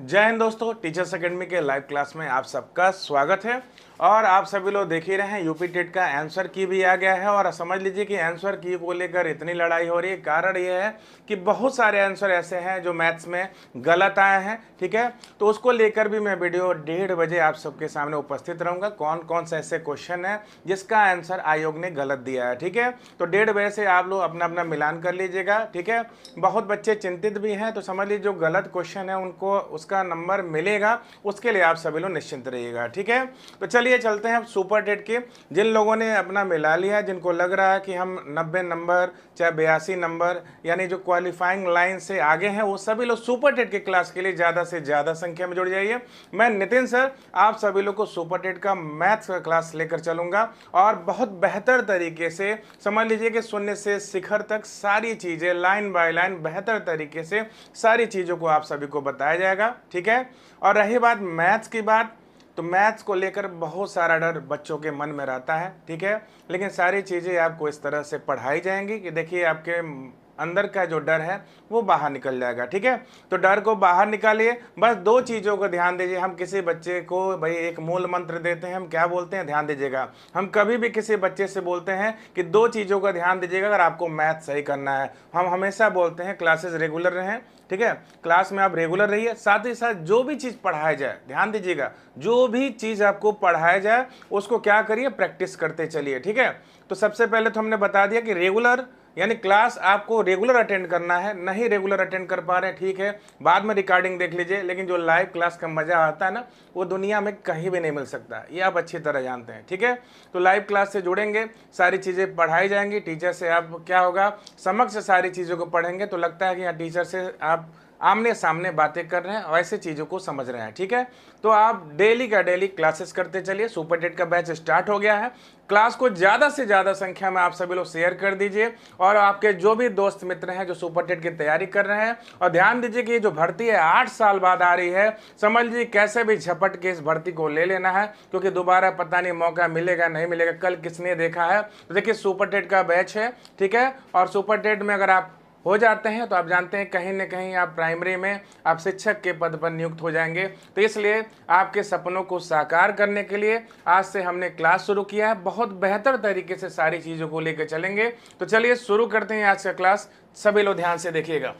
जय हिंद दोस्तों, teachers academy के लाइव क्लास में आप सबका स्वागत है। और आप सभी लोग देख ही रहे हैं यूपी टेट का आंसर की भी आ गया है। और समझ लीजिए कि आंसर की को लेकर इतनी लड़ाई हो रही है, कारण ये है कि बहुत सारे आंसर ऐसे हैं जो मैथ्स में गलत आए हैं। ठीक है, तो उसको लेकर भी मैं वीडियो 1:30 बजे आप सबके सामने उपस्थित रहूंगा। कौन कौन से ऐसे क्वेश्चन है जिसका आंसर आयोग ने गलत दिया है। ठीक है, तो 1:30 बजे से आप लोग अपना अपना मिलान कर लीजिएगा। ठीक है, बहुत बच्चे चिंतित भी हैं, तो समझ लीजिए जो गलत क्वेश्चन है उनको उसका नंबर मिलेगा, उसके लिए आप सभी लोग निश्चिंत रहिएगा। ठीक है, तो चलिए चलते हैं सुपर टेट के। जिन लोगों ने अपना मिला लिया है, जिनको लग रहा है कि हम 90 नंबर चाहे 82 नंबर यानी जो क्वालिफाइंग लाइन से आगे हैं, वो सभी लोग सुपर टेट के क्लास के लिए ज़्यादा से ज़्यादा संख्या में जुड़ जाइए। मैं नितिन सर आप सभी लोग को सुपर टेट का मैथ्स का क्लास लेकर चलूंगा और बहुत बेहतर तरीके से समझ लीजिए कि शून्य से शिखर तक सारी चीज़ें लाइन बाय लाइन बेहतर तरीके से सारी चीज़ों को आप सभी को बताया जाएगा। ठीक है, और रही बात मैथ्स की बात, तो मैथ्स को लेकर बहुत सारा डर बच्चों के मन में रहता है। ठीक है, लेकिन सारी चीज़ें आपको इस तरह से पढ़ाई जाएंगी कि देखिए आपके अंदर का जो डर है वो बाहर निकल जाएगा। ठीक है, तो डर को बाहर निकालिए। बस दो चीज़ों को ध्यान दीजिए। हम किसी बच्चे को भाई एक मूल मंत्र देते हैं, हम क्या बोलते हैं, ध्यान दीजिएगा। हम कभी भी किसी बच्चे से बोलते हैं कि दो चीज़ों का ध्यान दीजिएगा अगर आपको मैथ सही करना है। हम हमेशा बोलते हैं क्लासेस रेगुलर रहें। ठीक है, क्लास में आप रेगुलर रहिए, साथ ही साथ जो भी चीज़ पढ़ाया जाए ध्यान दीजिएगा, जो भी चीज़ आपको पढ़ाया जाए उसको क्या करिए, प्रैक्टिस करते चलिए। ठीक है, तो सबसे पहले तो हमने बता दिया कि रेगुलर यानी क्लास आपको रेगुलर अटेंड करना है। नहीं रेगुलर अटेंड कर पा रहे हैं, ठीक है, बाद में रिकॉर्डिंग देख लीजिए, लेकिन जो लाइव क्लास का मजा आता है ना, वो दुनिया में कहीं भी नहीं मिल सकता, ये आप अच्छी तरह जानते हैं। ठीक है, तो लाइव क्लास से जुड़ेंगे, सारी चीज़ें पढ़ाई जाएंगी। टीचर से आप क्या होगा, समक्ष सारी चीज़ों को पढ़ेंगे तो लगता है कि यहाँ टीचर से आप आमने सामने बातें कर रहे हैं और ऐसे चीज़ों को समझ रहे हैं। ठीक है, तो आप डेली का डेली क्लासेस करते चलिए। सुपर टेट का बैच स्टार्ट हो गया है। क्लास को ज़्यादा से ज़्यादा संख्या में आप सभी लोग शेयर कर दीजिए और आपके जो भी दोस्त मित्र हैं जो सुपर टेट की तैयारी कर रहे हैं, और ध्यान दीजिए कि ये जो भर्ती है 8 साल बाद आ रही है, समझ लीजिए कैसे भी झपट के इस भर्ती को ले लेना है, क्योंकि दोबारा पता नहीं मौका मिलेगा नहीं मिलेगा। कल किसने देखा है, तो देखिए सुपर टेट का बैच है। ठीक है, और सुपर टेट में अगर आप हो जाते हैं तो आप जानते हैं कहीं ना कहीं आप प्राइमरी में आप शिक्षक के पद पर नियुक्त हो जाएंगे। तो इसलिए आपके सपनों को साकार करने के लिए आज से हमने क्लास शुरू किया है। बहुत बेहतर तरीके से सारी चीज़ों को लेकर चलेंगे। तो चलिए शुरू करते हैं आज का क्लास। सभी लोग ध्यान से देखिएगा।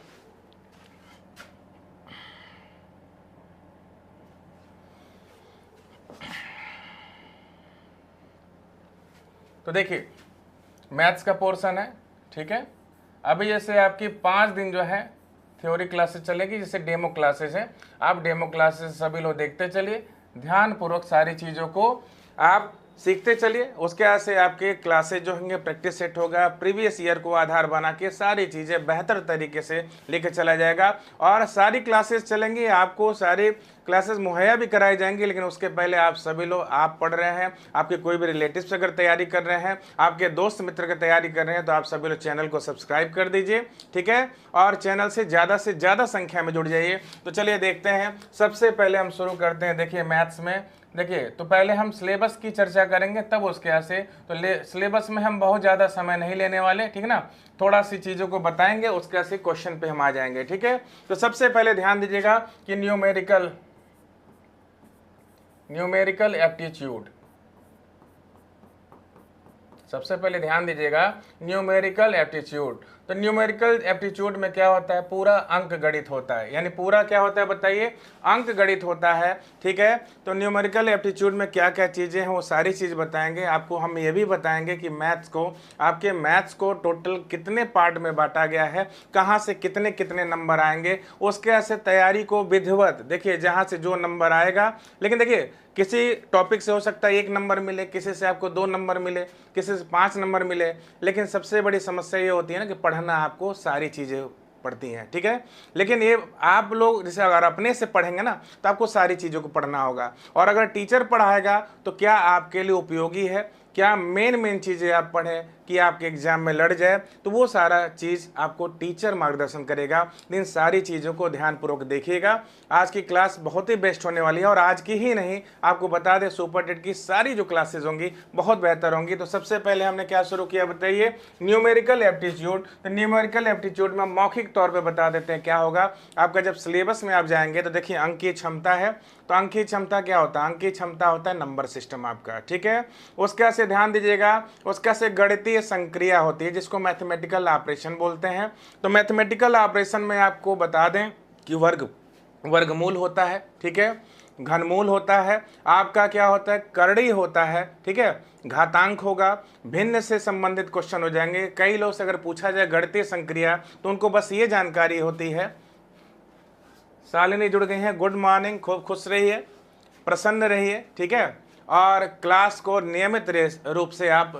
तो देखिए मैथ्स का पोर्शन है। ठीक है, अभी जैसे आपकी 5 दिन जो है थ्योरी क्लासेस चलेगी, जैसे डेमो क्लासेस हैं। आप डेमो क्लासेस सभी लोग देखते चलिए, ध्यानपूर्वक सारी चीज़ों को आप सीखते चलिए। उसके बाद से आपके क्लासेस जो होंगे प्रैक्टिस सेट होगा, प्रीवियस ईयर को आधार बना के सारी चीज़ें बेहतर तरीके से लेकर चला जाएगा। और सारी क्लासेस चलेंगी, आपको सारी क्लासेस मुहैया भी कराई जाएंगी, लेकिन उसके पहले आप सभी लोग आप पढ़ रहे हैं, आपके कोई भी रिलेटिव्स अगर तैयारी कर रहे हैं, आपके दोस्त मित्र की तैयारी कर रहे हैं, तो आप सभी लोग चैनल को सब्सक्राइब कर दीजिए। ठीक है, और चैनल से ज़्यादा संख्या में जुड़ जाइए। तो चलिए देखते हैं, सबसे पहले हम शुरू करते हैं। देखिए मैथ्स में देखिए, तो पहले हम सिलेबस की चर्चा करेंगे, तब उसके यहाँ से तो सिलेबस में हम बहुत ज़्यादा समय नहीं लेने वाले। ठीक है ना, थोड़ा सी चीज़ों को बताएंगे, उसके से क्वेश्चन पे हम आ जाएंगे। ठीक है, तो सबसे पहले ध्यान दीजिएगा कि न्यूमेरिकल एप्टीट्यूड, सबसे पहले ध्यान दीजिएगा न्यूमेरिकल एप्टीट्यूड। तो न्यूमेरिकल एप्टीट्यूड में क्या होता है, पूरा अंक गणित होता है। यानी पूरा क्या होता है बताइए, अंक गणित होता है। ठीक है, तो न्यूमेरिकल एप्टीट्यूड में क्या क्या चीज़ें हैं वो सारी चीज़ बताएंगे आपको। हम ये भी बताएंगे कि आपके मैथ्स को टोटल कितने पार्ट में बांटा गया है, कहाँ से कितने कितने नंबर आएंगे, उसके ऐसे तैयारी को विधिवत देखिए, जहाँ से जो नंबर आएगा। लेकिन देखिए किसी टॉपिक से हो सकता है 1 नंबर मिले, किसी से आपको 2 नंबर मिले, किसी से 5 नंबर मिले, लेकिन सबसे बड़ी समस्या ये होती है ना कि पढ़ना आपको सारी चीज़ें पढ़ती हैं। ठीक है, लेकिन ये आप लोग जैसे अगर अपने से पढ़ेंगे ना तो आपको सारी चीज़ों को पढ़ना होगा, और अगर टीचर पढ़ाएगा तो क्या आपके लिए उपयोगी है, क्या मेन चीज़ें आप पढ़ें, कि आपके एग्जाम में लड़ जाए, तो वो सारा चीज़ आपको टीचर मार्गदर्शन करेगा। इन सारी चीज़ों को ध्यानपूर्वक देखिएगा। आज की क्लास बहुत ही बेस्ट होने वाली है, और आज की ही नहीं, आपको बता दें सुपर टेट की सारी जो क्लासेज होंगी बहुत बेहतर होंगी। तो सबसे पहले हमने क्या शुरू किया बताइए, न्यूमेरिकल एप्टीट्यूड। तो न्यूमेरिकल एप्टीट्यूड में मौखिक तौर पे बता देते हैं क्या होगा। आपका जब सिलेबस में आप जाएंगे तो देखिए अंकीय क्षमता है, तो अंकीय क्षमता क्या होता है, अंकीय क्षमता होता है नंबर सिस्टम आपका, ठीक है। उसका से ध्यान दीजिएगा, उसका से गणितीय संक्रिया होती है जिसको मैथमेटिकल ऑपरेशन बोलते हैं। तो मैथमेटिकल ऑपरेशन में आपको बता दें कि वर्गमूल होता है, ठीक है, घनमूल होता है, आपका क्या होता है, करड़ी होता है, ठीक है, घातांक होगा, भिन्न से संबंधित क्वेश्चन हो जाएंगे। कई लोग से अगर पूछा जाए गणितीय संक्रिया तो उनको बस ये जानकारी होती है। शालिनी जुड़ गई हैं, गुड मॉर्निंग, खूब खुश रहिए, प्रसन्न रहिए, ठीक है। और क्लास को नियमित रूप से आप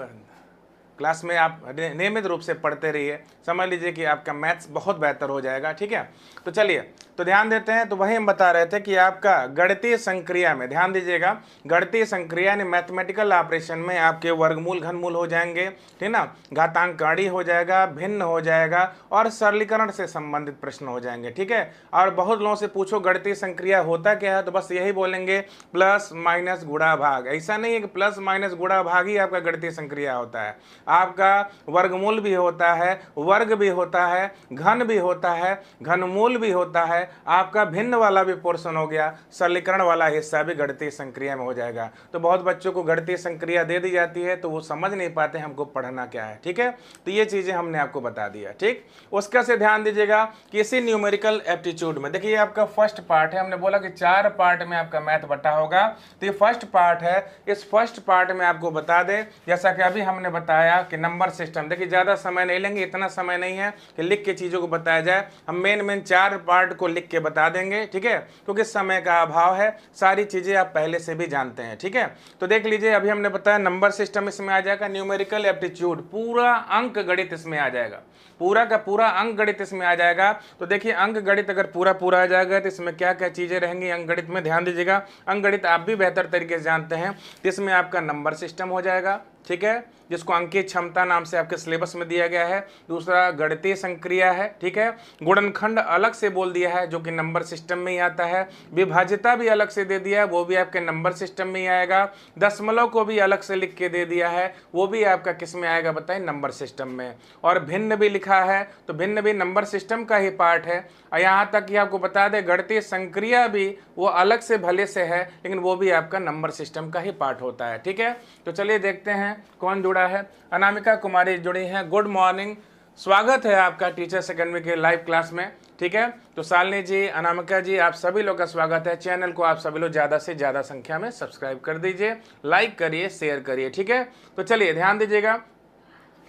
क्लास में आप नियमित रूप से पढ़ते रहिए, समझ लीजिए कि आपका मैथ्स बहुत बेहतर हो जाएगा, ठीक है। तो चलिए तो ध्यान देते हैं। तो वही हम बता रहे थे कि आपका गणितीय संक्रिया में ध्यान दीजिएगा, गणितीय संक्रिया यानी मैथमेटिकल ऑपरेशन में आपके वर्गमूल घनमूल हो जाएंगे, ठीक ना, घातांक काड़ी हो जाएगा, भिन्न हो जाएगा, और सरलीकरण से संबंधित प्रश्न हो जाएंगे, ठीक है। और बहुत लोगों से पूछो गणितीय संक्रिया होता क्या है, तो बस यही बोलेंगे प्लस माइनस गुणा भाग। ऐसा नहीं है कि प्लस माइनस गुणा भाग ही आपका गणितीय संक्रिया होता है, आपका वर्गमूल भी होता है, वर्ग भी होता है, घन भी होता है, घनमूल भी होता है, आपका भिन्न वाला भी पोर्शन हो गया, सरलीकरण वाला हिस्सा भी गणितीय संक्रिया में हो जाएगा। तो बहुत बच्चों को गणितीय संक्रिया दे दी जाती है तो वो समझ नहीं पाते हमको पढ़ना क्या है, ठीक है। तो ये चीजें हमने आपको बता दिया, ठीक। उसका से ध्यान दीजिएगा कि इसी न्यूमेरिकल एप्टीट्यूड में देखिए आपका फर्स्ट पार्ट है, हमने बोला कि 4 पार्ट में आपका मैथ बटा होगा, तो ये फर्स्ट पार्ट है। इस फर्स्ट पार्ट में आपको बता दें, जैसा कि अभी हमने बताया कि नंबर सिस्टम, देखिए ज्यादा समय नहीं लेंगे, इतना समय नहीं है कि लिख के चीजों को बताया जाए, हम मेन 4 पार्ट को लिख के बता देंगे, ठीक है, क्योंकि समय का अभाव है, सारी चीजें आप पहले से भी जानते हैं, ठीक है। तो देख लीजिए अभी हमने बताया नंबर सिस्टम इसमें आ जाएगा, न्यूमेरिकल एप्टीट्यूड पूरा अंक गणित इसमें आ जाएगा, पूरा का पूरा अंक गणित इसमें आ जाएगा। तो देखिए अंक गणित अगर पूरा आ जाएगा तो इसमें क्या क्या चीजें रहेंगी अंक गणित में, ध्यान दीजिएगा। अंक गणित आप भी बेहतर तरीके से जानते हैं, तो इसमें आपका नंबर सिस्टम हो जाएगा, ठीक है, जिसको अंकीय क्षमता नाम से आपके सिलेबस में दिया गया है। दूसरा गणितीय संक्रिया है, ठीक है, गुणनखंड अलग से बोल दिया है जो कि नंबर सिस्टम में ही आता है, विभाज्यता भी अलग से दे दिया है, वो भी आपके नंबर सिस्टम में ही आएगा, दशमलव को भी अलग से लिख के दे दिया है, वो भी आपका किस में आएगा बताइए, नंबर सिस्टम में। और भिन्न भी लिखा है, तो भिन्न भी नंबर सिस्टम का ही पार्ट है। और यहाँ तक कि आपको बता दें गणितीय संक्रिया भी वो अलग से भले से है, लेकिन वो भी आपका नंबर सिस्टम का ही पार्ट होता है, ठीक है। तो चलिए देखते हैं कौन जुड़ा है। अनामिका कुमारी जुड़ी हैं, गुड मॉर्निंग, स्वागत है आपका टीचर्स अकेडमी के लाइव क्लास में, ठीक है। तो शालिनी जी, अनामिका जी, आप सभी लोग का स्वागत है। चैनल को आप सभी लोग ज़्यादा से ज़्यादा संख्या में सब्सक्राइब कर दीजिए, लाइक करिए, शेयर करिए, ठीक है। तो चलिए ध्यान दीजिएगा।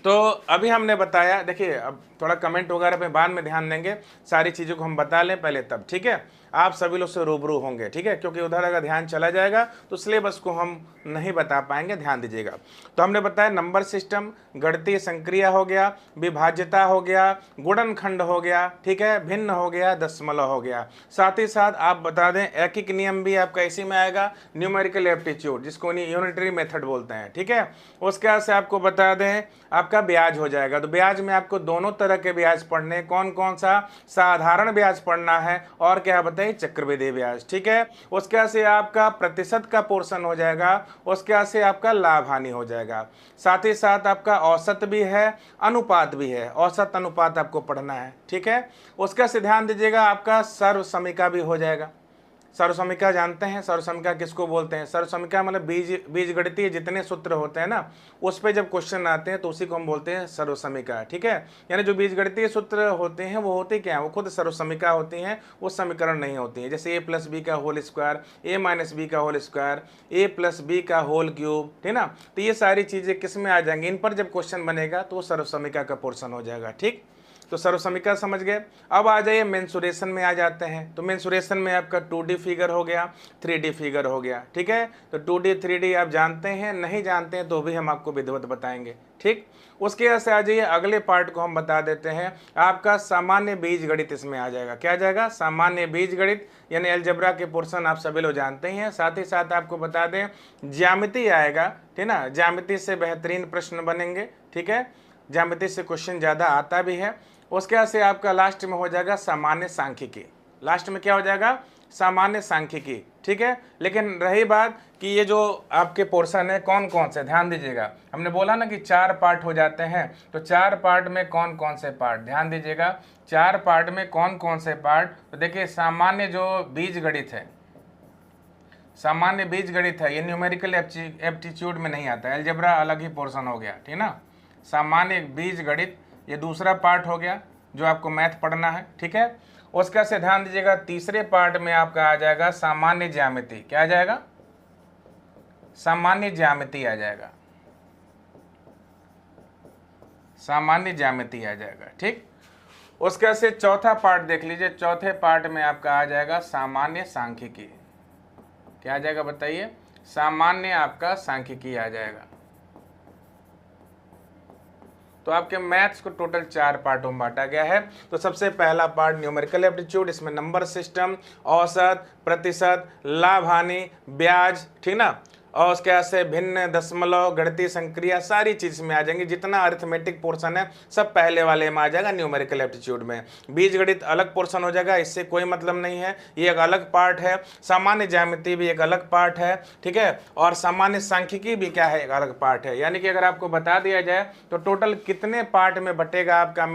तो अभी हमने बताया, देखिए अब थोड़ा कमेंट वगैरह पे बाद में ध्यान देंगे, सारी चीज़ों को हम बता लें पहले तब, ठीक है। आप सभी लोग से रूबरू होंगे, ठीक है, क्योंकि उधर अगर ध्यान चला जाएगा तो सिलेबस को हम नहीं बता पाएंगे, ध्यान दीजिएगा। तो हमने बताया नंबर सिस्टम, गणितीय संक्रिया हो गया, विभाज्यता हो गया, गुणनखंड हो गया, ठीक है, भिन्न हो गया, दशमलव हो गया। साथ ही साथ आप बता दें एकीक नियम भी आपका इसी में आएगा, न्यूमेरिकल एप्टीट्यूड जिसको यूनिटरी मेथड बोलते हैं, ठीक है। उसके से आपको बता दें आपका ब्याज हो जाएगा। तो ब्याज में आपको दोनों तरह के ब्याज पढ़ने, कौन कौन सा, साधारण ब्याज पढ़ना है और क्या बताइए, चक्रवृद्धि ब्याज, ठीक है। उसके से आपका प्रतिशत का पोर्शन हो जाएगा, उसके से आपका लाभ हानि हो जाएगा। साथ ही साथ आपका औसत भी है, अनुपात भी है, औसत अनुपात आपको पढ़ना है, ठीक है। उसका से ध्यान दीजिएगा आपका सर्वसमीका भी हो जाएगा। सर्वसमीका जानते हैं, सर्वसमीका किसको बोलते हैं, सर्वसमीका मतलब बीजगणितीय जितने सूत्र होते हैं ना, उस पे जब क्वेश्चन आते हैं तो उसी को हम बोलते हैं सर्वसमीका, ठीक है। यानी जो बीजगणितीय सूत्र होते हैं वो होते क्या है, वो खुद सर्वसमीका होती हैं, वो समीकरण नहीं होती हैं। जैसे a+b का होल स्क्वायर, a-b का होल स्क्वायर, a+b का होल क्यूब, ठीक ना। तो ये सारी चीज़ें किस में आ जाएंगी, इन पर जब क्वेश्चन बनेगा तो वो सर्वसमीका का पोर्शन हो जाएगा, ठीक। तो सर्वसमीकरण समझ गए। अब आ जाइए मेंसुरेशन में आ जाते हैं। तो मेंसुरेशन में आपका 2D फिगर हो गया, 3D फिगर हो गया, ठीक है। तो 2D 3D आप जानते हैं, नहीं जानते हैं तो भी हम आपको विधिवत बताएंगे, ठीक। उसके बाद से आ जाइए अगले पार्ट को हम बता देते हैं, आपका सामान्य बीजगणित इसमें आ जाएगा। क्या आ जाएगा? सामान्य बीजगणित, यानी अलजेब्रा के पोर्शन आप सभी लोग जानते हैं। साथ ही साथ आपको बता दें ज्यामिति आएगा, ठीक ना। ज्यामिति से बेहतरीन प्रश्न बनेंगे, ठीक है। ज्यामिति से क्वेश्चन ज़्यादा आता भी है। उसके बाद से आपका लास्ट में हो जाएगा सामान्य सांख्यिकी। लास्ट में क्या हो जाएगा? सामान्य सांख्यिकी, ठीक है। लेकिन रही बात कि ये जो आपके पोर्शन है कौन कौन से, ध्यान दीजिएगा। हमने बोला ना कि 4 पार्ट हो जाते हैं, तो 4 पार्ट में कौन कौन से पार्ट, ध्यान दीजिएगा। 4 पार्ट में कौन कौन से पार्ट, तो देखिए सामान्य जो बीजगणित है, सामान्य बीजगणित है, ये न्यूमेरिकल एप्टीट्यूड में नहीं आता है, अलजेब्रा अलग ही पोर्शन हो गया, ठीक ना। सामान्य बीजगणित ये दूसरा पार्ट हो गया जो आपको मैथ पढ़ना है, ठीक है। उसका से ध्यान दीजिएगा तीसरे पार्ट में आपका आ जाएगा सामान्य ज्यामिति। क्या आ जाएगा? सामान्य ज्यामिति आ जाएगा, सामान्य ज्यामिति आ जाएगा, ठीक। उसका से चौथा पार्ट देख लीजिए, चौथे पार्ट में आपका आ जाएगा सामान्य सांख्यिकी। क्या आ जाएगा बताइए? सामान्य आपका सांख्यिकी आ जाएगा। तो आपके मैथ्स को टोटल 4 पार्टों में बांटा गया है। तो सबसे पहला पार्ट न्यूमेरिकल एप्टीट्यूड, इसमें नंबर सिस्टम, औसत, प्रतिशत, लाभ हानि, ब्याज, ठीक ना। और उसके बाद से भिन्न, दशमलव, गणितीय संक्रिया, सारी चीज में आ जाएंगी। जितना अरिथमेटिक पोर्शन है सब पहले वाले में आ जाएगा न्यूमेरिकल एप्टीट्यूड में। बीजगणित अलग पोर्शन हो जाएगा, इससे कोई मतलब नहीं है, ये एक अलग पार्ट है। सामान्य ज्यामिति भी एक अलग पार्ट है, ठीक है। और सामान्य सांख्यिकी भी क्या है? एक अलग पार्ट है। यानी कि अगर आपको बता दिया जाए तो टोटल कितने पार्ट में बटेगा आपका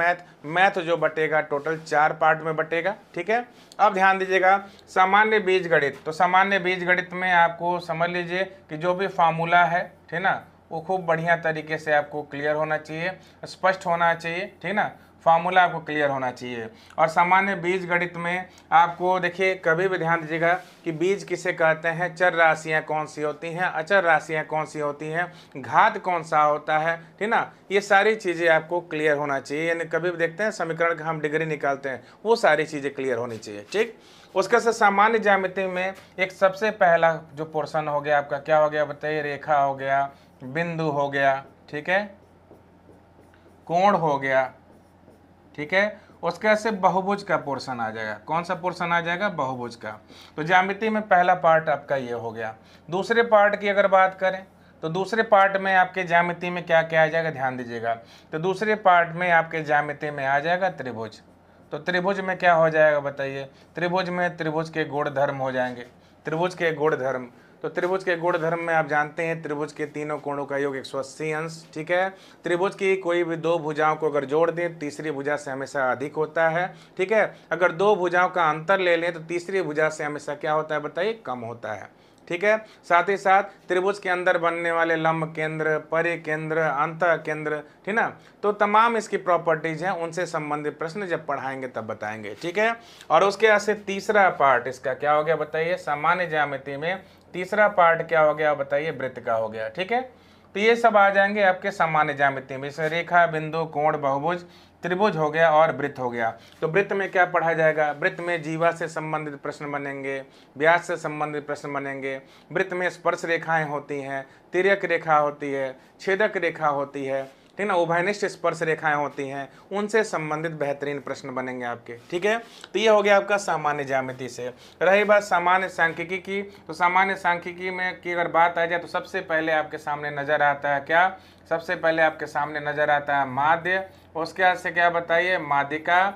मैथ जो बटेगा टोटल 4 पार्ट में बटेगा, ठीक है। अब ध्यान दीजिएगा सामान्य बीजगणित। तो सामान्य बीजगणित में आपको समझ लीजिए कि जो भी फार्मूला है, ठीक ना, वो खूब बढ़िया तरीके से आपको क्लियर होना चाहिए, स्पष्ट होना चाहिए, ठीक ना। फार्मूला आपको क्लियर होना चाहिए। और सामान्य बीजगणित में आपको देखिए कभी भी ध्यान दीजिएगा कि बीज किसे कहते हैं, चर राशियां कौन सी होती हैं, अचर राशियां कौन सी होती हैं, घात कौन सा होता है, ठीक ना। ये सारी चीज़ें आपको क्लियर होना चाहिए। यानी कभी भी देखते हैं समीकरण का हम डिग्री निकालते हैं, वो सारी चीज़ें क्लियर होनी चाहिए, ठीक। उसके से सामान्य ज्यामिति में एक सबसे पहला जो पोर्शन हो गया आपका क्या हो गया बताइए? रेखा हो गया, बिंदु हो गया, ठीक है, कोण हो गया, ठीक है। उसके से बहुभुज का पोर्शन आ जाएगा। कौन सा पोर्शन आ जाएगा? बहुभुज का। तो ज्यामिति में पहला पार्ट आपका ये हो गया। दूसरे पार्ट की अगर बात करें तो दूसरे पार्ट में आपके ज्यामिति में क्या क्या आ जाएगा, ध्यान दीजिएगा। तो दूसरे पार्ट में आपके ज्यामिति में आ जाएगा त्रिभुज। तो त्रिभुज में क्या हो जाएगा बताइए? त्रिभुज में त्रिभुज के गुण धर्म हो जाएंगे, त्रिभुज के गुण धर्म। तो त्रिभुज के गुण धर्म में आप जानते हैं त्रिभुज के तीनों कोणों का योग 180 अंश, ठीक है। त्रिभुज की कोई भी 2 भुजाओं को अगर जोड़ दें तीसरी भुजा से हमेशा अधिक होता है, ठीक है। अगर 2 भुजाओं का अंतर ले लें तो तीसरी भुजा से हमेशा क्या होता है बताइए? कम होता है, ठीक है। साथ ही साथ त्रिभुज के अंदर बनने वाले लंब केंद्र, परिकेंद्र, अंतः केंद्र, ठीक ना। तो तमाम इसकी प्रॉपर्टीज हैं, उनसे संबंधित प्रश्न जब पढ़ाएंगे तब बताएंगे, ठीक है। और उसके बाद से तीसरा पार्ट इसका क्या हो गया बताइए? सामान्य ज्यामिति में तीसरा पार्ट क्या हो गया बताइए? वृत्त का हो गया, ठीक है। तो ये सब आ जाएंगे आपके सामान्य ज्यामिति में, जैसे रेखा, बिंदु, कोण, बहुभुज, त्रिभुज हो गया और वृत्त हो गया। तो वृत्त में क्या पढ़ा जाएगा? वृत्त में जीवा से संबंधित प्रश्न बनेंगे, व्यास से संबंधित प्रश्न बनेंगे। वृत्त में स्पर्श रेखाएं होती हैं, तिर्यक रेखा होती है, छेदक रेखा होती है, ठीक ना, उभयनिष्ठ स्पर्श रेखाएं होती हैं, उनसे संबंधित बेहतरीन प्रश्न बनेंगे आपके, ठीक है। तो ये हो गया आपका सामान्य ज्यामिति से। रही बात सामान्य सांख्यिकी की, तो सामान्य सांख्यिकी में की अगर बात आ जाए तो सबसे पहले आपके सामने नजर आता है क्या? सबसे पहले आपके सामने नजर आता है माध्य। उसके बाद से क्या बताइए? माध्यिका,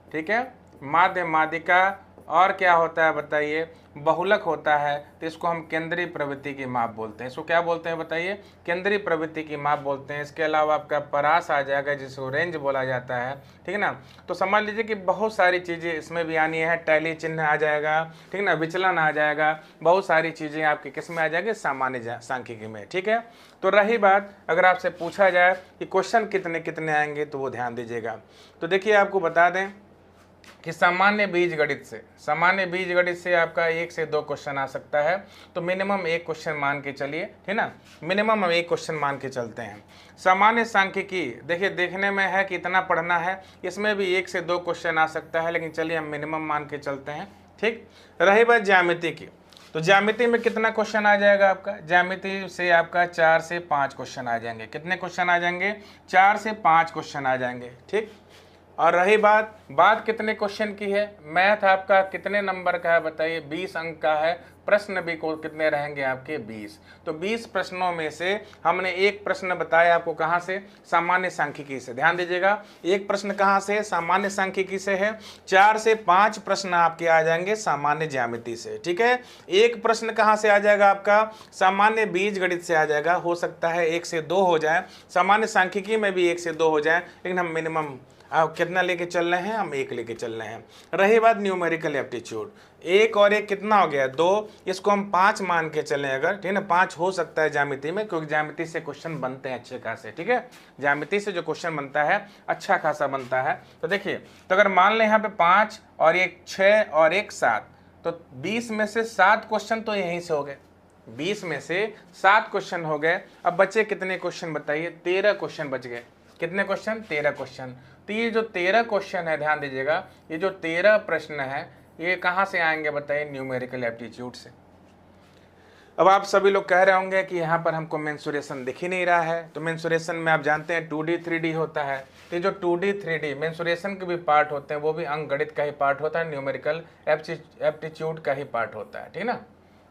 ठीक है, माध्य, माध्यिका। और क्या होता है बताइए? बहुलक होता है। तो इसको हम केंद्रीय प्रवृत्ति की माप बोलते हैं। इसको क्या बोलते हैं बताइए? केंद्रीय प्रवृत्ति की माप बोलते हैं। इसके अलावा आपका परास आ जाएगा जिसको रेंज बोला जाता है, ठीक है ना। तो समझ लीजिए कि बहुत सारी चीज़ें इसमें भी आनी है। टैली चिन्ह आ जाएगा, ठीक ना, विचलन आ जाएगा, बहुत सारी चीज़ें आपके किस में आ जाएगी? सामान्य सांख्यिकी में, ठीक है। तो रही बात अगर आपसे पूछा जाए कि क्वेश्चन कितने कितने आएंगे तो वो ध्यान दीजिएगा। तो देखिए आपको बता दें कि सामान्य बीजगणित से आपका 1 से 2 क्वेश्चन आ सकता है। तो मिनिमम 1 क्वेश्चन मान के चलिए, है ना, मिनिमम हम 1 क्वेश्चन मान के चलते हैं। सामान्य सांख्यिकी देखिए देखने में है कि इतना पढ़ना है, इसमें भी 1 से 2 क्वेश्चन आ सकता है, लेकिन चलिए हम मिनिमम मान के चलते हैं। ठीक, रही बात ज्यामिति की, तो ज्यामिति में कितना क्वेश्चन आ जाएगा आपका, ज्यामिति से आपका 4 से 5 क्वेश्चन आ जाएंगे। कितने क्वेश्चन आ जाएंगे, 4 से 5 क्वेश्चन आ जाएंगे। ठीक, और रही बात कितने क्वेश्चन की है, मैथ आपका कितने नंबर का है बताइए, 20 अंक का है। प्रश्न भी को कितने रहेंगे आपके, 20। तो 20 प्रश्नों में से हमने एक प्रश्न बताया आपको, कहाँ से, सामान्य सांख्यिकी से। ध्यान दीजिएगा, एक प्रश्न कहाँ से, सामान्य सांख्यिकी से है। 4 से 5 प्रश्न आपके आ जाएंगे सामान्य ज्यामिति से। ठीक है, एक प्रश्न कहाँ से आ जाएगा आपका, सामान्य बीजगणित से आ जाएगा। हो सकता है 1 से 2 हो जाए, सामान्य सांख्यिकी में भी 1 से 2 हो जाए, लेकिन हम मिनिमम कितना लेके चल रहे हैं, हम 1 लेके चल रहे हैं। रही बात न्यूमेरिकल एप्टीट्यूड, 1 और 1 कितना हो गया, 2, इसको हम 5 मान के चलें अगर, ठीक है ना, 5 हो सकता है ज्यामिति में, क्योंकि ज्यामिति से क्वेश्चन बनते हैं अच्छे खासे। ठीक है, ज्यामिति से जो क्वेश्चन बनता है अच्छा खासा बनता है। तो देखिए, तो अगर मान लें यहाँ पे 5 और 1 6 और 1 7, तो 20 में से 7 क्वेश्चन तो यहीं से हो गए, 20 में से 7 क्वेश्चन हो गए। अब बचे कितने क्वेश्चन बताइए, 13 क्वेश्चन बच गए। कितने क्वेश्चन, 13 क्वेश्चन। तो ये जो 13 क्वेश्चन है, ध्यान दीजिएगा, ये जो 13 प्रश्न है ये कहाँ से आएंगे बताइए, न्यूमेरिकल एप्टीट्यूड से। अब आप सभी लोग कह रहे होंगे कि यहाँ पर हमको मेंसुरेशन दिख ही नहीं रहा है। तो मेंसुरेशन में आप जानते हैं 2D 3D होता है। तो जो 2D 3D मेंसुरेशन के भी पार्ट होते हैं, वो भी अंक गणित का ही पार्ट होता है, न्यूमेरिकल एप्टीट्यूड का ही पार्ट होता है। ठीक ना,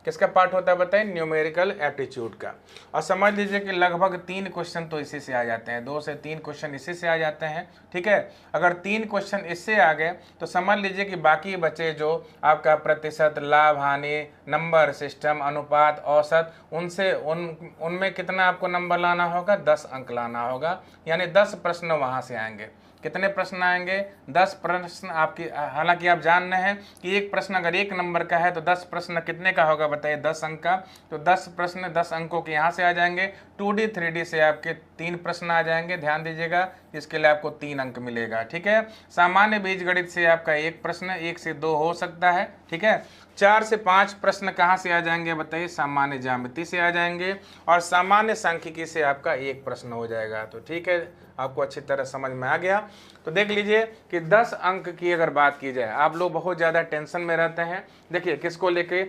किसका पार्ट होता है बताइए, न्यूमेरिकल एप्टीट्यूड का। और समझ लीजिए कि लगभग 3 क्वेश्चन तो इसी से आ जाते हैं, 2 से 3 क्वेश्चन इसी से आ जाते हैं। ठीक है, अगर 3 क्वेश्चन इससे आ गए तो समझ लीजिए कि बाकी बचे जो आपका प्रतिशत, लाभ हानि, नंबर सिस्टम, अनुपात, औसत, उनमें कितना आपको नंबर लाना होगा, 10 अंक लाना होगा। यानी 10 प्रश्न वहाँ से आएंगे। कितने प्रश्न आएंगे, 10 प्रश्न आपकी। हालांकि आप जान रहे हैं कि एक प्रश्न अगर 1 नंबर का है तो 10 प्रश्न कितने का होगा बताइए, 10 अंक का। तो 10 प्रश्न 10 अंकों के यहाँ से आ जाएंगे। 2D 3D से आपके 3 प्रश्न आ जाएंगे, ध्यान दीजिएगा, जिसके लिए आपको 3 अंक मिलेगा। ठीक है, सामान्य बीजगणित से आपका 1 प्रश्न, 1 से 2 हो सकता है। ठीक है, 4 से 5 प्रश्न कहाँ से आ जाएंगे बताइए, सामान्य ज्यामिति से आ जाएंगे। और सामान्य सांख्यिकी से आपका 1 प्रश्न हो जाएगा। तो ठीक है, आपको अच्छी तरह समझ में आ गया। तो देख लीजिए कि 10 अंक की अगर बात की जाए, आप लोग बहुत ज़्यादा टेंशन में रहते हैं। देखिए किसको लेके,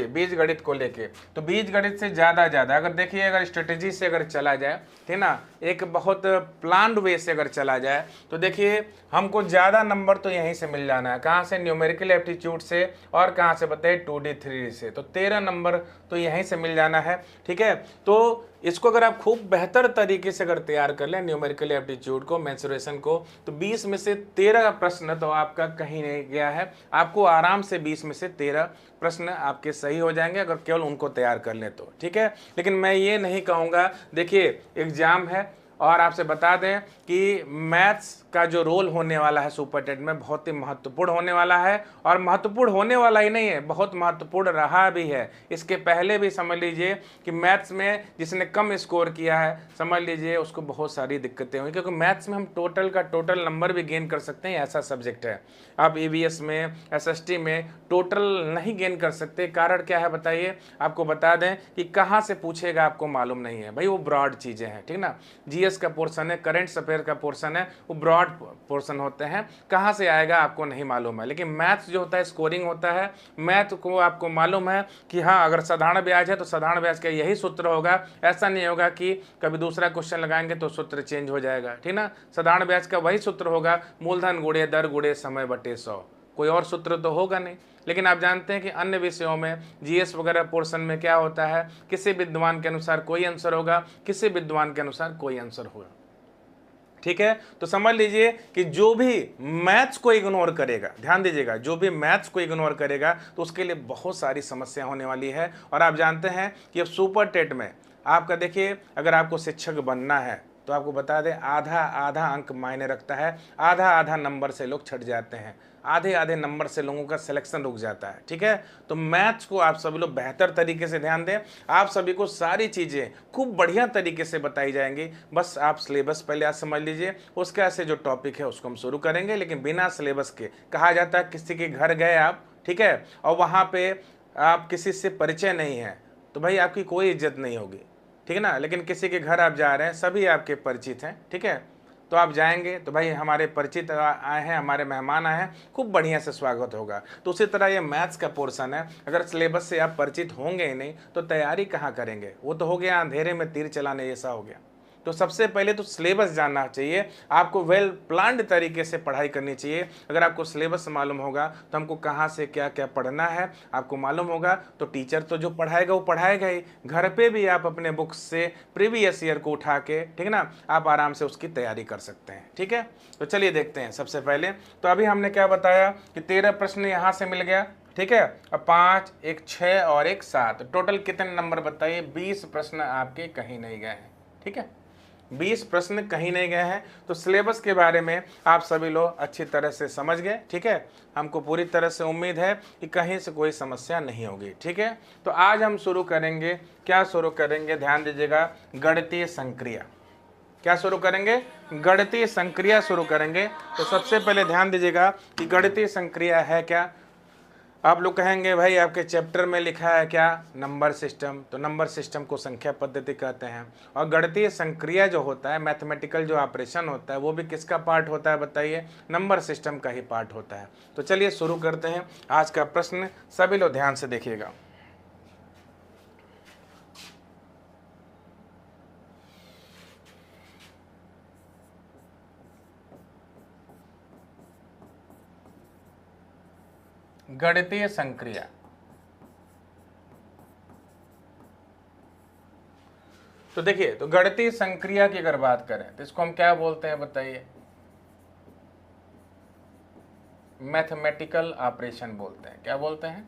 बीजगणित को लेके। तो बीजगणित से ज़्यादा अगर देखिए, अगर स्ट्रेटेजी से अगर चला जाए, ठीक ना, एक बहुत प्लान्ड वे से अगर चला जाए, तो देखिए हमको ज़्यादा नंबर तो यहीं से मिल जाना है। कहाँ से, न्यूमेरिकल एप्टीट्यूड से। और कहाँ से बताइए, 2D 3D से। तो 13 नंबर तो यहीं से मिल जाना है। ठीक है, तो इसको अगर आप खूब बेहतर तरीके से अगर तैयार कर लें न्यूमेरिकल एप्टीट्यूड को, मेंसुरेशन को, तो 20 में से 13 प्रश्न तो आपका कहीं नहीं गया है। आपको आराम से 20 में से 13 प्रश्न आपके सही हो जाएंगे अगर केवल उनको तैयार कर लें तो। ठीक है, लेकिन मैं ये नहीं कहूँगा, देखिए एग्जाम है और आपसे बता दें कि मैथ्स का जो रोल होने वाला है सुपर टेट में बहुत ही महत्वपूर्ण होने वाला है। और महत्वपूर्ण होने वाला ही नहीं है, बहुत महत्वपूर्ण रहा भी है। इसके पहले भी समझ लीजिए कि मैथ्स में जिसने कम स्कोर किया है, समझ लीजिए उसको बहुत सारी दिक्कतें हुई, क्योंकि मैथ्स में हम टोटल का टोटल नंबर भी गेन कर सकते हैं, ऐसा सब्जेक्ट है। आप EVS में, SST में टोटल नहीं गेन कर सकते। कारण क्या है बताइए, आपको बता दें कि कहाँ से पूछेगा आपको मालूम नहीं है भाई, वो ब्रॉड चीज़ें हैं। ठीक ना, GS का पोर्सन है, करंट अफेयर का पोर्सन है, वो ब्रॉड पोर्शन होते हैं, कहाँ से आएगा आपको नहीं मालूम है। लेकिन मैथ्स जो होता है स्कोरिंग होता है। मैथ को आपको मालूम है कि हाँ, अगर साधारण ब्याज है तो साधारण ब्याज का यही सूत्र होगा। ऐसा नहीं होगा कि कभी दूसरा क्वेश्चन लगाएंगे तो सूत्र चेंज हो जाएगा। ठीक ना, साधारण ब्याज का वही सूत्र होगा, मूलधन गुणे दर गुणे समय बटे 100, कोई और सूत्र तो होगा नहीं। लेकिन आप जानते हैं कि अन्य विषयों में, GS वगैरह पोर्शन में क्या होता है, किसी विद्वान के अनुसार कोई आंसर होगा, किसी विद्वान के अनुसार कोई आंसर होगा। ठीक है, तो समझ लीजिए कि जो भी मैथ्स को इग्नोर करेगा, ध्यान दीजिएगा, जो भी मैथ्स को इग्नोर करेगा तो उसके लिए बहुत सारी समस्या होने वाली है। और आप जानते हैं कि अब सुपर टेट में आपका देखिए, अगर आपको शिक्षक बनना है तो आपको बता दें आधा आधा अंक मायने रखता है, आधा आधा नंबर से लोग छट जाते हैं, आधे आधे नंबर से लोगों का सिलेक्शन रुक जाता है। ठीक है, तो मैथ्स को आप सभी लोग बेहतर तरीके से ध्यान दें, आप सभी को सारी चीज़ें खूब बढ़िया तरीके से बताई जाएंगी। बस आप सिलेबस पहले आज समझ लीजिए, उसके से जो टॉपिक है उसको हम शुरू करेंगे, लेकिन बिना सिलेबस के। कहा जाता है किसी के घर गए आप, ठीक है, और वहाँ पे आप किसी से परिचय नहीं है तो भाई आपकी कोई इज्जत नहीं होगी, ठीक है ना। लेकिन किसी के घर आप जा रहे हैं, सभी आपके परिचित हैं, ठीक है, तो आप जाएंगे तो भाई हमारे परिचित आए हैं, हमारे मेहमान आए हैं, खूब बढ़िया से स्वागत होगा। तो उसी तरह ये मैथ्स का पोर्शन है, अगर सिलेबस से आप परिचित होंगे ही नहीं तो तैयारी कहाँ करेंगे, वो तो हो गया अंधेरे में तीर चलाने जैसा हो गया। तो सबसे पहले तो सिलेबस जानना चाहिए, आपको वेल प्लान्ड तरीके से पढ़ाई करनी चाहिए। अगर आपको सिलेबस मालूम होगा तो हमको कहाँ से क्या क्या पढ़ना है आपको मालूम होगा, तो टीचर तो जो पढ़ाएगा वो पढ़ाएगा ही, घर पे भी आप अपने बुक्स से प्रीवियस ईयर को उठा के, ठीक है ना, आप आराम से उसकी तैयारी कर सकते हैं। ठीक है, तो चलिए देखते हैं। सबसे पहले तो अभी हमने क्या बताया कि 13 प्रश्न यहाँ से मिल गया, ठीक है, अब 5, एक 6 और एक 7, टोटल कितने नंबर बताइए। 20 प्रश्न आपके कहीं नहीं गए हैं, ठीक है, 20 प्रश्न कहीं नहीं गए हैं। तो सिलेबस के बारे में आप सभी लोग अच्छी तरह से समझ गए, ठीक है, हमको पूरी तरह से उम्मीद है कि कहीं से कोई समस्या नहीं होगी। ठीक है, तो आज हम शुरू करेंगे, क्या शुरू करेंगे, ध्यान दीजिएगा, गणितीय संक्रिया। क्या शुरू करेंगे, गणितीय संक्रिया शुरू करेंगे। तो सबसे पहले ध्यान दीजिएगा कि गणितीय संक्रिया है क्या। आप लोग कहेंगे भाई आपके चैप्टर में लिखा है क्या, नंबर सिस्टम, तो नंबर सिस्टम को संख्या पद्धति कहते हैं। और गणितीय संक्रिया जो होता है, मैथमेटिकल जो ऑपरेशन होता है, वो भी किसका पार्ट होता है बताइए, नंबर सिस्टम का ही पार्ट होता है। तो चलिए शुरू करते हैं आज का प्रश्न, सभी लोग ध्यान से देखिएगा। गणितीय संक्रिया, तो देखिए, तो गणितीय संक्रिया की अगर बात करें तो इसको हम क्या बोलते हैं बताइए, मैथमेटिकल ऑपरेशन बोलते हैं। क्या बोलते हैं,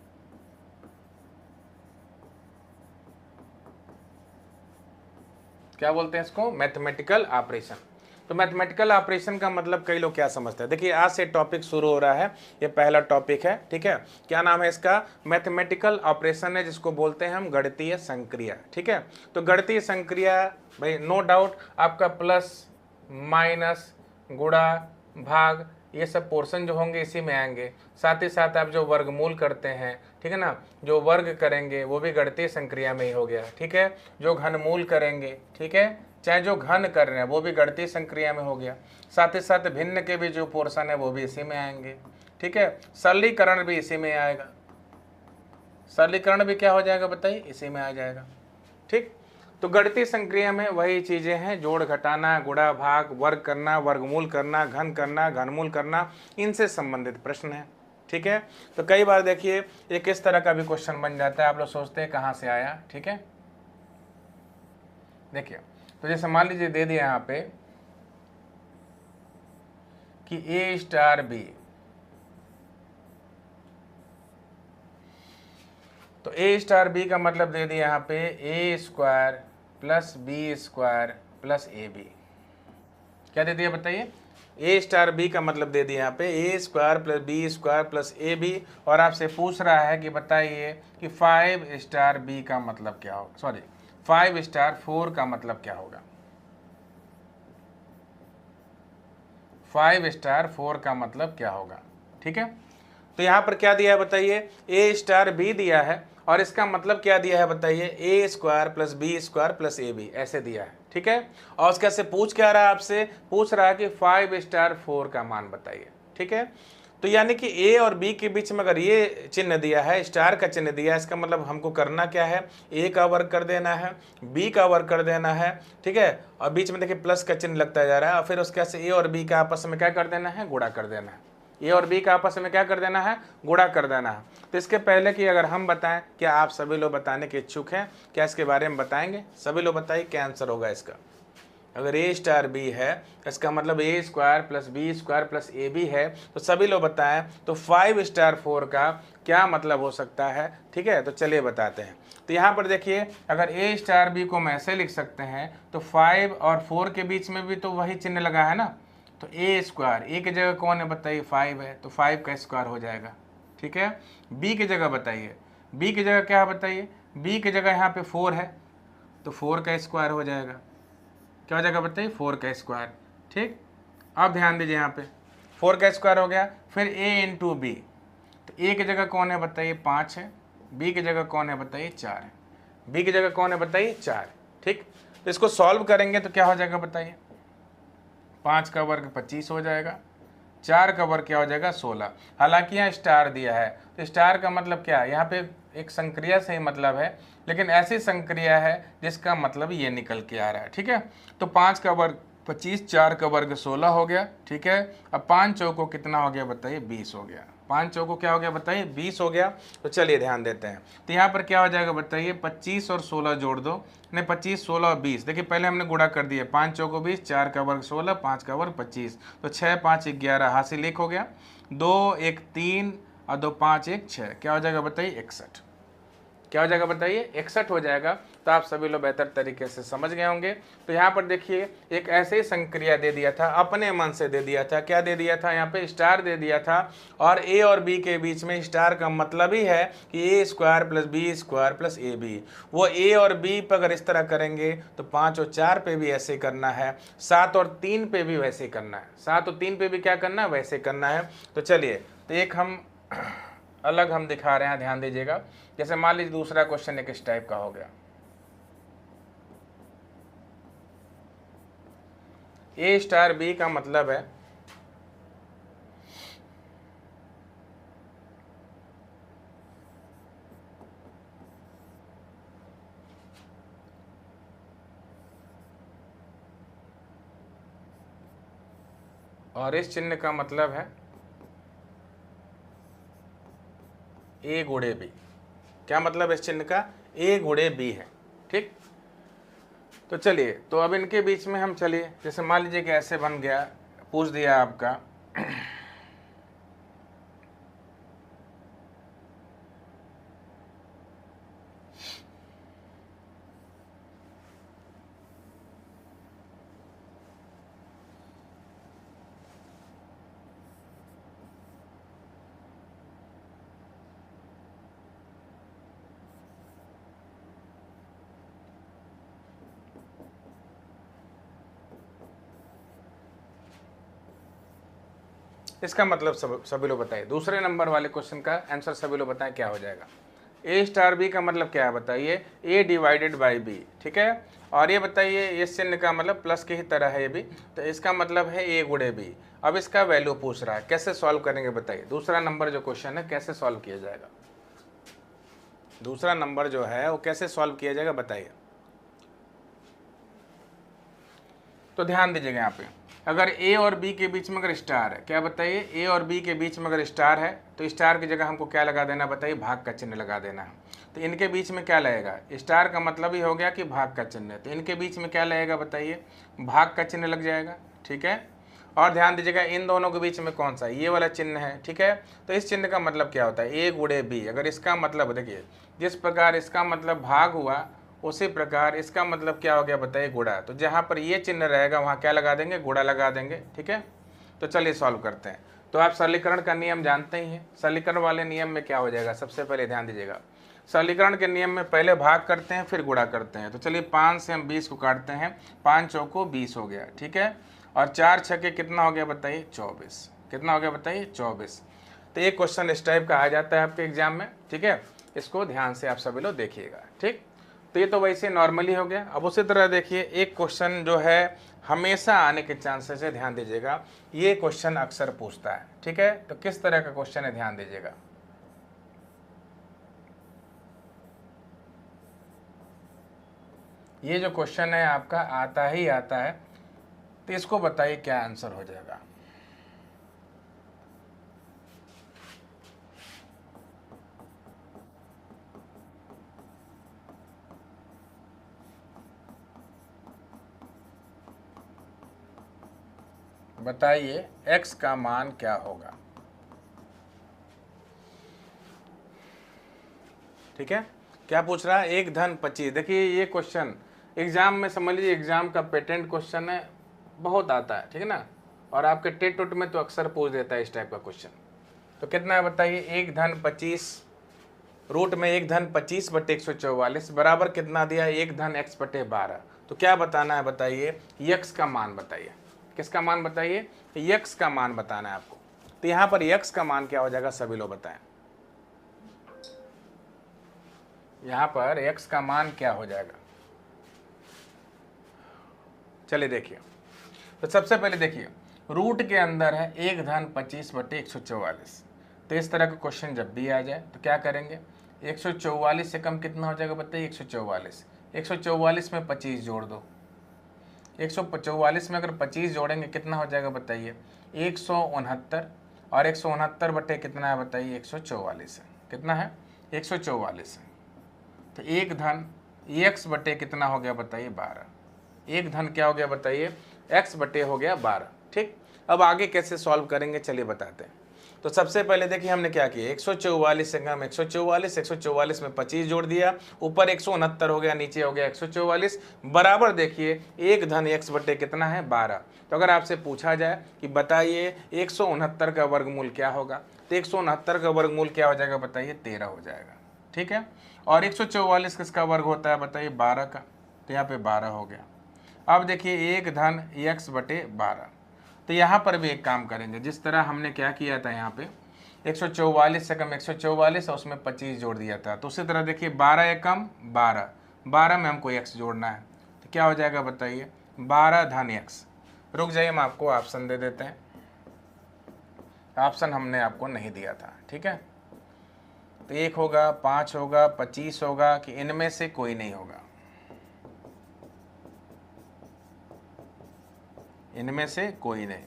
क्या बोलते हैं इसको, मैथमेटिकल ऑपरेशन। तो मैथमेटिकल ऑपरेशन का मतलब कई लोग क्या समझते हैं। देखिए आज से टॉपिक शुरू हो रहा है, ये पहला टॉपिक है, ठीक है, क्या नाम है इसका, मैथमेटिकल ऑपरेशन है, जिसको बोलते हैं हम गणितीय संक्रिया। ठीक है, तो गणितीय संक्रिया भाई नो डाउट आपका प्लस माइनस गुणा भाग ये सब पोर्शन जो होंगे इसी में आएंगे। साथ ही साथ आप जो वर्गमूल करते हैं, ठीक है ना, जो वर्ग करेंगे वो भी गणितीय संक्रिया में ही हो गया। ठीक है, जो घनमूल करेंगे, ठीक है, चाहे जो घन कर रहे हैं वो भी गणितीय संक्रिया में हो गया। साथ ही साथ भिन्न के भी जो पोर्शन है वो भी इसी में आएंगे। ठीक है, सरलीकरण भी इसी में आएगा, सरलीकरण भी क्या हो जाएगा बताइए, इसी में आ जाएगा। ठीक, तो गणितीय संक्रिया में वही चीजें हैं, जोड़ घटाना, गुणा भाग, वर्ग करना, वर्गमूल करना, घन करना, घनमूल करना, इनसे संबंधित प्रश्न है। ठीक है, तो कई बार देखिए ये किस तरह का भी क्वेश्चन बन जाता है, आप लोग सोचते हैं कहाँ से आया। ठीक है, देखिए, तो जैसे मान लीजिए दे दिया यहाँ पे कि ए स्टार बी, तो ए स्टार बी का मतलब दे दिया यहाँ पे A square plus B square plus A B. क्या दे दिया बताइए, ए स्टार बी का मतलब दे दिया यहाँ पे A square plus B square plus A B. और आपसे पूछ रहा है कि बताइए कि 5 स्टार बी का मतलब क्या होगा, सॉरी 5 स्टार 4 का मतलब क्या होगा, 5 स्टार 4 का मतलब क्या होगा। ठीक है, तो यहाँ पर क्या दिया है बताइए, ए स्टार बी दिया है और इसका मतलब क्या दिया है बताइए, A square plus B square plus A B, ऐसे दिया है। ठीक है, और उसका से पूछ क्या रहा है, आपसे पूछ रहा है कि 5 स्टार 4 का मान बताइए। ठीक है, तो यानी कि ए और बी के बीच में अगर ये चिन्ह दिया है, स्टार का चिन्ह दिया है, इसका मतलब हमको करना क्या है, ए का वर्ग कर देना है, बी का वर्ग कर देना है। ठीक है, और बीच में देखिए प्लस का चिन्ह लगता जा रहा है, और फिर उसके से ए और बी का आपस में क्या कर देना है, गुणा कर देना है। ए और बी का आपस में क्या कर देना है, गुणा कर देना है। तो इसके पहले कि अगर हम बताएं, क्या आप सभी लोग बताने के इच्छुक हैं, क्या इसके बारे में बताएंगे, सभी लोग बताइए क्या आंसर होगा इसका। अगर ए स्टार बी है इसका मतलब A square plus B square plus A B है, तो सभी लोग बताएं तो 5 स्टार 4 का क्या मतलब हो सकता है। ठीक है, तो चलिए बताते हैं। तो यहाँ पर देखिए, अगर ए स्टार बी को हम ऐसे लिख सकते हैं तो 5 और 4 के बीच में भी तो वही चिन्ह लगा है ना, तो ए स्क्वायर, ए की जगह कौन है बताइए, 5 है, तो 5 का स्क्वायर हो जाएगा। ठीक है, बी की जगह बताइए, बी की जगह क्या है बताइए, बी की जगह यहाँ पे 4 है तो 4 का स्क्वायर हो जाएगा। क्या हो जाएगा बताइए, 4 का स्क्वायर। ठीक, अब ध्यान दीजिए यहाँ पे 4 का स्क्वायर हो गया। फिर a इंटू बी, तो a की जगह कौन है बताइए, 5 है, b की जगह कौन है बताइए, 4 है, b की जगह कौन है बताइए, 4। ठीक, तो इसको सॉल्व करेंगे तो क्या हो जाएगा बताइए, 5 का वर्ग 25 हो जाएगा, 4 का वर्ग क्या हो जाएगा 16। हालांकि यहाँ स्टार दिया है, तो स्टार का मतलब क्या है, यहाँ पे एक संक्रिया से ही मतलब है, लेकिन ऐसी संक्रिया है जिसका मतलब ये निकल के आ रहा है। ठीक है, तो 5 का वर्ग 25, 4 का वर्ग 16 हो गया। ठीक है, अब 5 चौको कितना हो गया बताइए, 20 हो गया। 5 चौको क्या हो गया बताइए, 20 हो गया। तो चलिए ध्यान देते हैं, तो यहाँ पर क्या हो जाएगा बताइए, 25 और 16 जोड़ दो, नहीं 25, 16 और 20, देखिए पहले हमने गुणा कर दिया, 5 चौको 20, 4 का वर्ग 16, 5 का वर्ग 25, तो 6 5 11 हासिल 1 हो गया, 2 1 3 और 2 5 1 6, क्या हो जाएगा बताइए 61। क्या हो जाएगा बताइए, 61 हो जाएगा। तो आप सभी लोग बेहतर तरीके से समझ गए होंगे। तो यहाँ पर देखिए एक ऐसे ही संक्रिया दे दिया था, अपने मन से दे दिया था। क्या दे दिया था, यहाँ पे स्टार दे दिया था, और ए और बी के बीच में स्टार का मतलब ही है कि A square plus B square plus A B. वो ए और बी पर अगर इस तरह करेंगे तो 5 और 4 पे भी ऐसे करना है, 7 और 3 पे भी वैसे करना है, 7 और 3 पे भी क्या करना है, वैसे करना है। तो चलिए, तो एक हम अलग हम दिखा रहे हैं, ध्यान दीजिएगा। जैसे मान लीजिए दूसरा क्वेश्चन एक इस टाइप का हो गया, ए स्टार बी का मतलब है और इस चिन्ह का मतलब है ए गुणे बी। क्या मतलब इस चिन्ह का, ए गुणे बी है। ठीक, तो चलिए, तो अब इनके बीच में हम चलिए, जैसे मान लीजिए कि ऐसे बन गया, पूछ दिया आपका इसका मतलब सभी लोग बताइए, दूसरे नंबर वाले क्वेश्चन का आंसर सभी लोग बताएं क्या हो जाएगा। ए स्टार बी का मतलब क्या है बताइए, ए डिवाइडेड बाई बी। ठीक है, और ये बताइए इस चिन्ह का मतलब प्लस की ही तरह है ये भी, तो इसका मतलब है ए गुणे बी। अब इसका वैल्यू पूछ रहा है, कैसे सॉल्व करेंगे बताइए। दूसरा नंबर जो क्वेश्चन है कैसे सॉल्व किया जाएगा, दूसरा नंबर जो है वो कैसे सॉल्व किया जाएगा बताइए। तो ध्यान दीजिएगा यहाँ पे, अगर ए और बी के बीच में अगर स्टार है, क्या बताइए, ए और बी के बीच में अगर स्टार है तो स्टार की जगह हमको क्या लगा देना बताइए, भाग का चिन्ह लगा देना है। तो इनके बीच में क्या लगेगा, स्टार का मतलब ही हो गया कि भाग का चिन्ह है, तो इनके बीच में क्या लगेगा बताइए, भाग का चिन्ह लग जाएगा। ठीक है, और ध्यान दीजिएगा इन दोनों के बीच में कौन सा, ये वाला चिन्ह है। ठीक है, तो इस चिन्ह का मतलब क्या होता है, ए गुणे बी। अगर इसका मतलब देखिए, जिस प्रकार इसका मतलब भाग हुआ उसी प्रकार इसका मतलब क्या हो गया बताइए, गुणा। तो जहाँ पर ये चिन्ह रहेगा वहाँ क्या लगा देंगे, गुणा लगा देंगे। ठीक है, तो चलिए सॉल्व करते हैं। तो आप सरलीकरण का नियम जानते ही हैं, सरलीकरण वाले नियम में क्या हो जाएगा, सबसे पहले ध्यान दीजिएगा, सरलीकरण के नियम में पहले भाग करते हैं फिर गुणा करते हैं। तो चलिए 5 से हम 20 को काटते हैं, 5 चौको 20 हो गया। ठीक है, और 4 छक्के कितना हो गया बताइए, 24। कितना हो गया बताइए, 24। तो ये क्वेश्चन इस टाइप का आ जाता है आपके एग्जाम में। ठीक है, इसको ध्यान से आप सभी लोग देखिएगा। ठीक, तो ये तो वैसे नॉर्मली हो गया। अब उसी तरह देखिए एक क्वेश्चन जो है हमेशा आने के चांसेस है, ध्यान दीजिएगा, ये क्वेश्चन अक्सर पूछता है। ठीक है, तो किस तरह का क्वेश्चन है ध्यान दीजिएगा, ये जो क्वेश्चन है आपका आता ही आता है, तो इसको बताइए क्या आंसर हो जाएगा। बताइए x का मान क्या होगा। ठीक है, क्या पूछ रहा है, 1-25। देखिए ये क्वेश्चन एग्जाम में, समझ लीजिए एग्जाम का पेटेंट क्वेश्चन है, बहुत आता है, ठीक है ना, और आपके टेट उट में तो अक्सर पूछ देता है इस टाइप का क्वेश्चन। तो कितना है बताइए, 1-25, रूट में 1-25/144 बराबर कितना दिया, 1-x/12। तो क्या बताना है बताइए, यक्स का मान बताइए। किसका मान बताइए, यक्स का मान बताना है आपको। तो यहां पर यक्स का मान क्या हो जाएगा, सभी लोग बताएं। यहां पर x का मान क्या हो जाएगा, चलिए देखिए। तो सबसे पहले देखिए, रूट के अंदर है 1-25/144। तो इस तरह का क्वेश्चन जब भी आ जाए तो क्या करेंगे, 144 से कम कितना हो जाएगा बताइए, 144। 144 में 25 जोड़ दो, 144 में अगर 25 जोड़ेंगे कितना हो जाएगा बताइए, 169। और 169 बटे कितना है बताइए, 144 है। कितना है, 144 है। तो 1 कितना हो गया बताइए, 12। 1 क्या हो गया बताइए, x बटे हो गया 12। ठीक, अब आगे कैसे सॉल्व करेंगे चलिए बताते हैं। तो सबसे पहले देखिए हमने क्या किया, 144 से कम 144, 144 में 25 जोड़ दिया, ऊपर 169 हो गया, नीचे हो गया 144, बराबर देखिए 1 बटे कितना है, 12। तो अगर आपसे पूछा जाए कि बताइए 169 का वर्गमूल क्या होगा, तो 169 का वर्गमूल क्या हो जाएगा बताइए, 13 हो जाएगा। ठीक है, और 144 किसका वर्ग होता है बताइए, 12 का। तो यहाँ पे 12 हो गया। अब देखिए 1-x/12। तो यहाँ पर भी एक काम करेंगे, जिस तरह हमने क्या किया था, यहाँ पे 144 से कम 144 और उसमें 25 जोड़ दिया था, तो उसी तरह देखिए 12 एकम 12, 12 में हमको x जोड़ना है। तो क्या हो जाएगा बताइए, 12-x। रुक जाइए, हम आपको ऑप्शन दे देते हैं, ऑप्शन हमने आपको नहीं दिया था। ठीक है, तो 1 होगा, 5 होगा, 25 होगा, कि इनमें से कोई नहीं होगा, इनमें से कोई नहीं।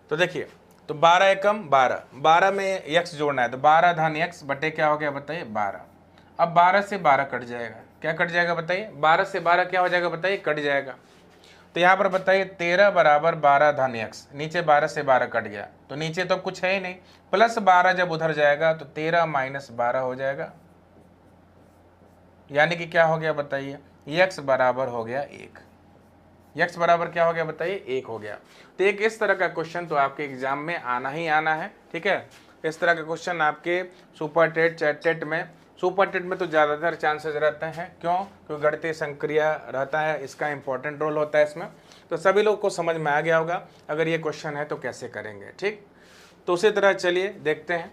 तो देखिए, तो 12 एकम 12, 12 में x जोड़ना है, तो 12-x बटे क्या हो गया बताइए, 12। अब 12 से 12 कट जाएगा, क्या कट जाएगा बताइए, 12 से 12 क्या हो जाएगा बताइए, कट जाएगा। तो यहाँ पर बताइए 13 बराबर 12-x, नीचे 12 से 12 कट गया, तो नीचे तो कुछ है ही नहीं, प्लस 12 जब उधर जाएगा तो 13 - 12 हो जाएगा, यानी कि क्या हो गया बताइए, x बराबर हो गया 1। x बराबर क्या हो गया बताइए, 1 हो गया। तो एक इस तरह का क्वेश्चन तो आपके एग्जाम में आना ही आना है। ठीक है, इस तरह का क्वेश्चन आपके सुपर टेट, चैट टेट में, सुपर टेट में तो ज़्यादातर चांसेस रहते हैं, क्यों, क्योंकि गणितीय संक्रिया रहता है, इसका इंपॉर्टेंट रोल होता है इसमें। तो सभी लोग को समझ में आ गया होगा अगर ये क्वेश्चन है तो कैसे करेंगे। ठीक, तो उसी तरह चलिए देखते हैं।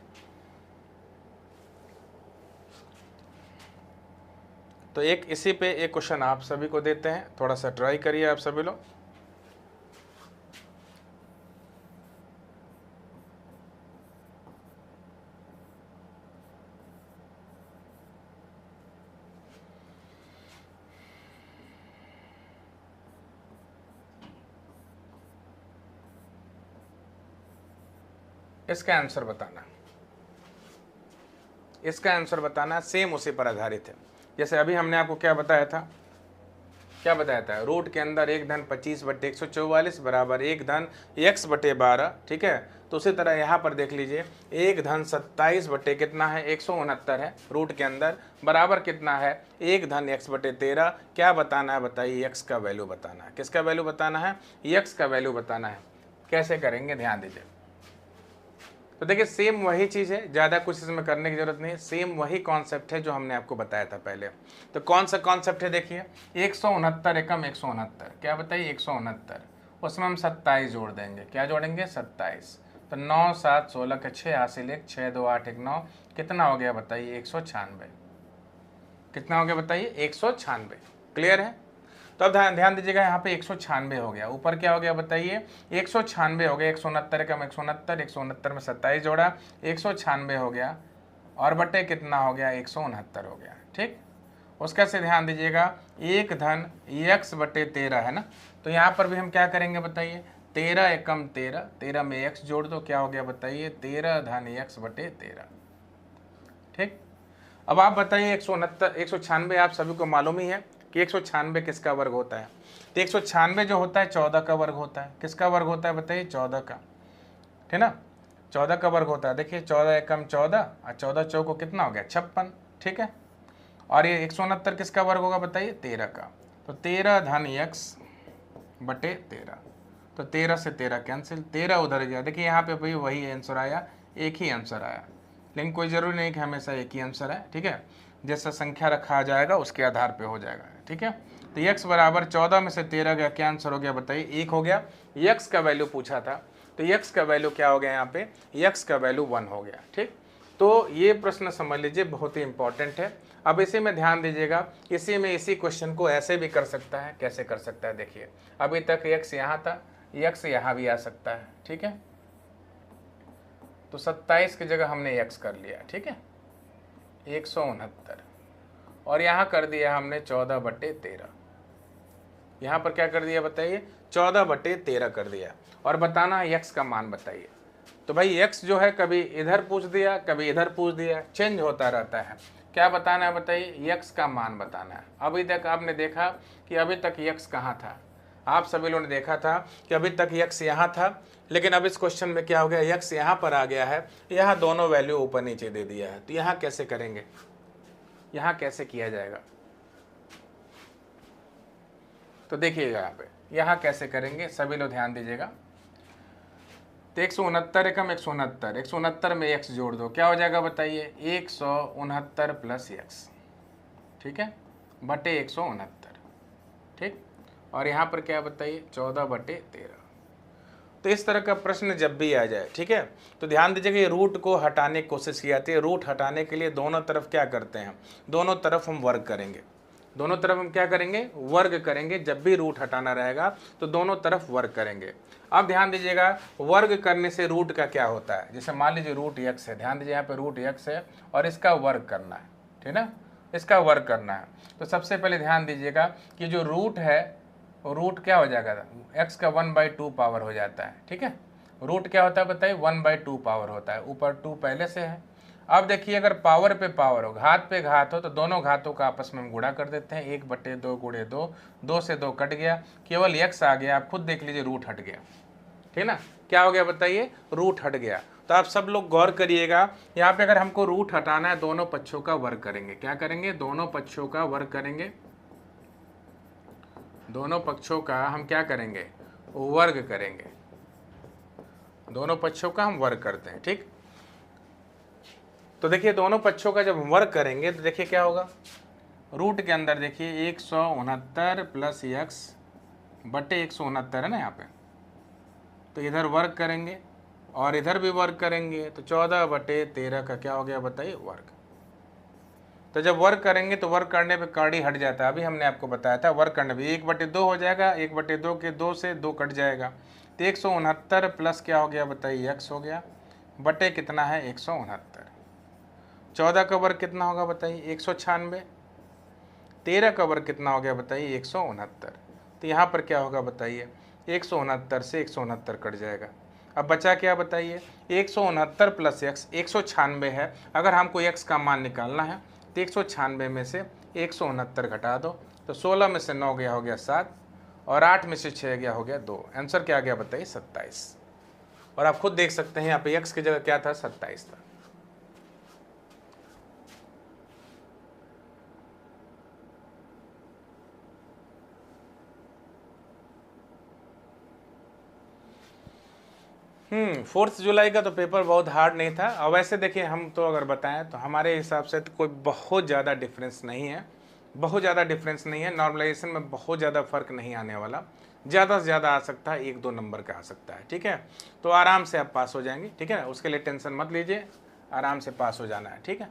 तो एक इसी पे एक क्वेश्चन आप सभी को देते हैं, थोड़ा सा ट्राई करिए आप सभी लोग। इसका आंसर बताना, इसका आंसर बताना, सेम उसी पर आधारित है। जैसे अभी हमने आपको क्या बताया था, क्या बताया था, रूट के अंदर 1-25/144 बराबर 1-x/12। ठीक है, तो उसी तरह यहाँ पर देख लीजिए 1-27 बटे कितना है, 169 है, रूट के अंदर बराबर कितना है, 1-x/13। क्या बताना है बताइए, x का वैल्यू बताना है। किसका वैल्यू बताना है, x का वैल्यू बताना है। कैसे करेंगे ध्यान दीजिए। तो देखिए सेम वही चीज़ है, ज़्यादा कुछ इसमें करने की जरूरत नहीं है, सेम वही कॉन्सेप्ट है जो हमने आपको बताया था पहले। तो कौन सा कॉन्सेप्ट है देखिए, 169 एकम 169, क्या बताइए 169, उसमें हम 27 जोड़ देंगे, क्या जोड़ेंगे 27। तो 9 7 16 के 6 हासिल 1, 6 2 8 1 9, कितना हो गया बताइए 196। कितना हो गया बताइए 196। क्लियर है। तो अब ध्यान दीजिएगा, यहाँ पे 196 हो गया, ऊपर क्या हो गया बताइए 196 हो गया, 169 कम 169, 169 में 27 जोड़ा 196 हो गया, और बटे कितना हो गया 169 हो गया। ठीक, उसका से ध्यान दीजिएगा 1-x/13 है ना, तो यहाँ पर भी हम क्या करेंगे बताइए, 13 एकम 13, 13 में x जोड़ दो, क्या हो गया बताइए 13-x/13। ठीक, अब आप बताइए 196 आप सभी को मालूम ही है कि 196 किसका वर्ग होता है। तो 196 जो होता है 14 का वर्ग होता है। किसका वर्ग होता है बताइए, 14 का, ठीक ना, 14 का वर्ग होता है। देखिए 14 एकम 14 और 14 चौको कितना हो गया 56, ठीक है। और ये 169 किसका वर्ग होगा बताइए, 13 का। तो 13 धन x बटे 13, तो 13 से 13 कैंसिल, 13 उधर गया। देखिए यहाँ पे भाई वही आंसर आया, एक ही आंसर आया, लेकिन कोई ज़रूरी नहीं कि हमेशा एक ही आंसर है, ठीक है। जैसा संख्या रखा जाएगा उसके आधार पे हो जाएगा, ठीक है। तो x बराबर 14 में से 13 गया, क्या आंसर हो गया बताइए, 1 हो गया। x का वैल्यू पूछा था, तो x का वैल्यू क्या हो गया यहाँ पे, x का वैल्यू 1 हो गया, ठीक। तो ये प्रश्न समझ लीजिए बहुत ही इंपॉर्टेंट है। अब इसी में ध्यान दीजिएगा, इसी क्वेश्चन को ऐसे भी कर सकता है, कैसे कर सकता है देखिए, अभी तक x यहाँ था, x यहाँ भी आ सकता है, ठीक है। तो 27 की जगह हमने x कर लिया, ठीक है, 169, और यहाँ कर दिया हमने 14 बटे 13, यहाँ पर क्या कर दिया बताइए, 14 बटे 13 कर दिया, और बताना है x का मान बताइए। तो भाई x जो है कभी इधर पूछ दिया, कभी इधर पूछ दिया, चेंज होता रहता है। क्या बताना है बताइए, x का मान बताना है। अभी तक आपने देखा कि अभी तक x कहाँ था, आप सभी लोगों ने देखा था कि अभी तक x यहाँ था, लेकिन अब इस क्वेश्चन में क्या हो गया, x यहाँ पर आ गया है, यहाँ दोनों वैल्यू ऊपर नीचे दे दिया है। तो यहाँ कैसे करेंगे, यहाँ कैसे किया जाएगा, तो देखिएगा यहाँ कैसे करेंगे, सभी लोग ध्यान दीजिएगा। तो 169 एकम 169, 169 में x जोड़ दो, क्या हो जाएगा बताइए, 169 प्लस x, ठीक है, बटे 169, ठीक। और यहाँ पर क्या बताइए, 14 बटे 13। तो इस तरह का प्रश्न जब भी आ जाए, ठीक है, तो ध्यान दीजिएगा ये रूट को हटाने की कोशिश की जाती है। रूट हटाने के लिए दोनों तरफ क्या करते हैं, दोनों तरफ हम वर्ग करेंगे, दोनों तरफ हम क्या करेंगे, वर्ग करेंगे। जब भी रूट हटाना रहेगा तो दोनों तरफ वर्ग करेंगे। अब ध्यान दीजिएगा, वर्ग करने से रूट का क्या होता है, जैसे मान लीजिए रूट x है, ध्यान दीजिए यहाँ पे रूट x है और इसका वर्ग करना है, ठीक ना, इसका वर्ग करना है। तो सबसे पहले ध्यान दीजिएगा कि जो रूट है, रूट क्या हो जाएगा, x का 1/2 पावर हो जाता है, ठीक है। रूट क्या होता है बताइए, 1/2 पावर होता है, ऊपर 2 पहले से है। अब देखिए अगर पावर पे पावर हो, घात पे घात हो, तो दोनों घातों का आपस में हम गुणा कर देते हैं, 1/2 गुणे 2, 2 से 2 कट गया, केवल x आ गया। आप खुद देख लीजिए रूट हट गया, ठीक ना, क्या हो गया बताइए, रूट हट गया। तो आप सब लोग गौर करिएगा, यहाँ पे अगर हमको रूट हटाना है, दोनों पक्षों का वर्ग करेंगे। क्या करेंगे, दोनों पक्षों का वर्ग करेंगे, दोनों पक्षों का हम क्या करेंगे, वर्ग करेंगे, दोनों पक्षों का हम वर्ग करते हैं, ठीक। तो देखिए दोनों पक्षों का जब हम वर्ग करेंगे तो देखिए क्या होगा, रूट के अंदर देखिए 169 प्लस x बटे 169 है ना यहाँ पे, तो इधर वर्ग करेंगे और इधर भी वर्ग करेंगे, तो 14 बटे 13 का क्या हो गया बताइए, वर्ग। तो जब वर्ग करेंगे तो वर्ग करने पे कड़ी हट जाता है, अभी हमने आपको बताया था वर्ग करने पे 1/2 हो जाएगा, 1/2 के 2 से 2 कट जाएगा, तो 169 प्लस क्या हो गया बताइए, x हो गया, बटे कितना है 169। 14 का वर्ग कितना होगा बताइए, 196। 13 का वर्ग कितना हो गया बताइए, 169। तो यहाँ पर क्या होगा बताइए, 169 से 169 कट जाएगा। अब बचा क्या बताइए, 169 प्लस x 196 है। अगर हमको x का मान निकालना है तो 196 में से 169 घटा दो, तो 16 में से 9 गया हो गया 7, और 8 में से 6 गया हो गया 2। आंसर क्या गया बताइए, 27। और आप खुद देख सकते हैं यहाँ पे x की जगह क्या था, 27 था। फोर्थ जुलाई का तो पेपर बहुत हार्ड नहीं था। और वैसे देखिए हम तो अगर बताएं तो हमारे हिसाब से तो कोई बहुत ज़्यादा डिफरेंस नहीं है, बहुत ज़्यादा डिफरेंस नहीं है। नॉर्मलाइजेशन में बहुत ज़्यादा फर्क नहीं आने वाला, ज़्यादा से ज़्यादा आ सकता है 1-2 नंबर का आ सकता है, ठीक है। तो आराम से आप पास हो जाएंगे, ठीक है, उसके लिए टेंशन मत लीजिए, आराम से पास हो जाना है, ठीक है।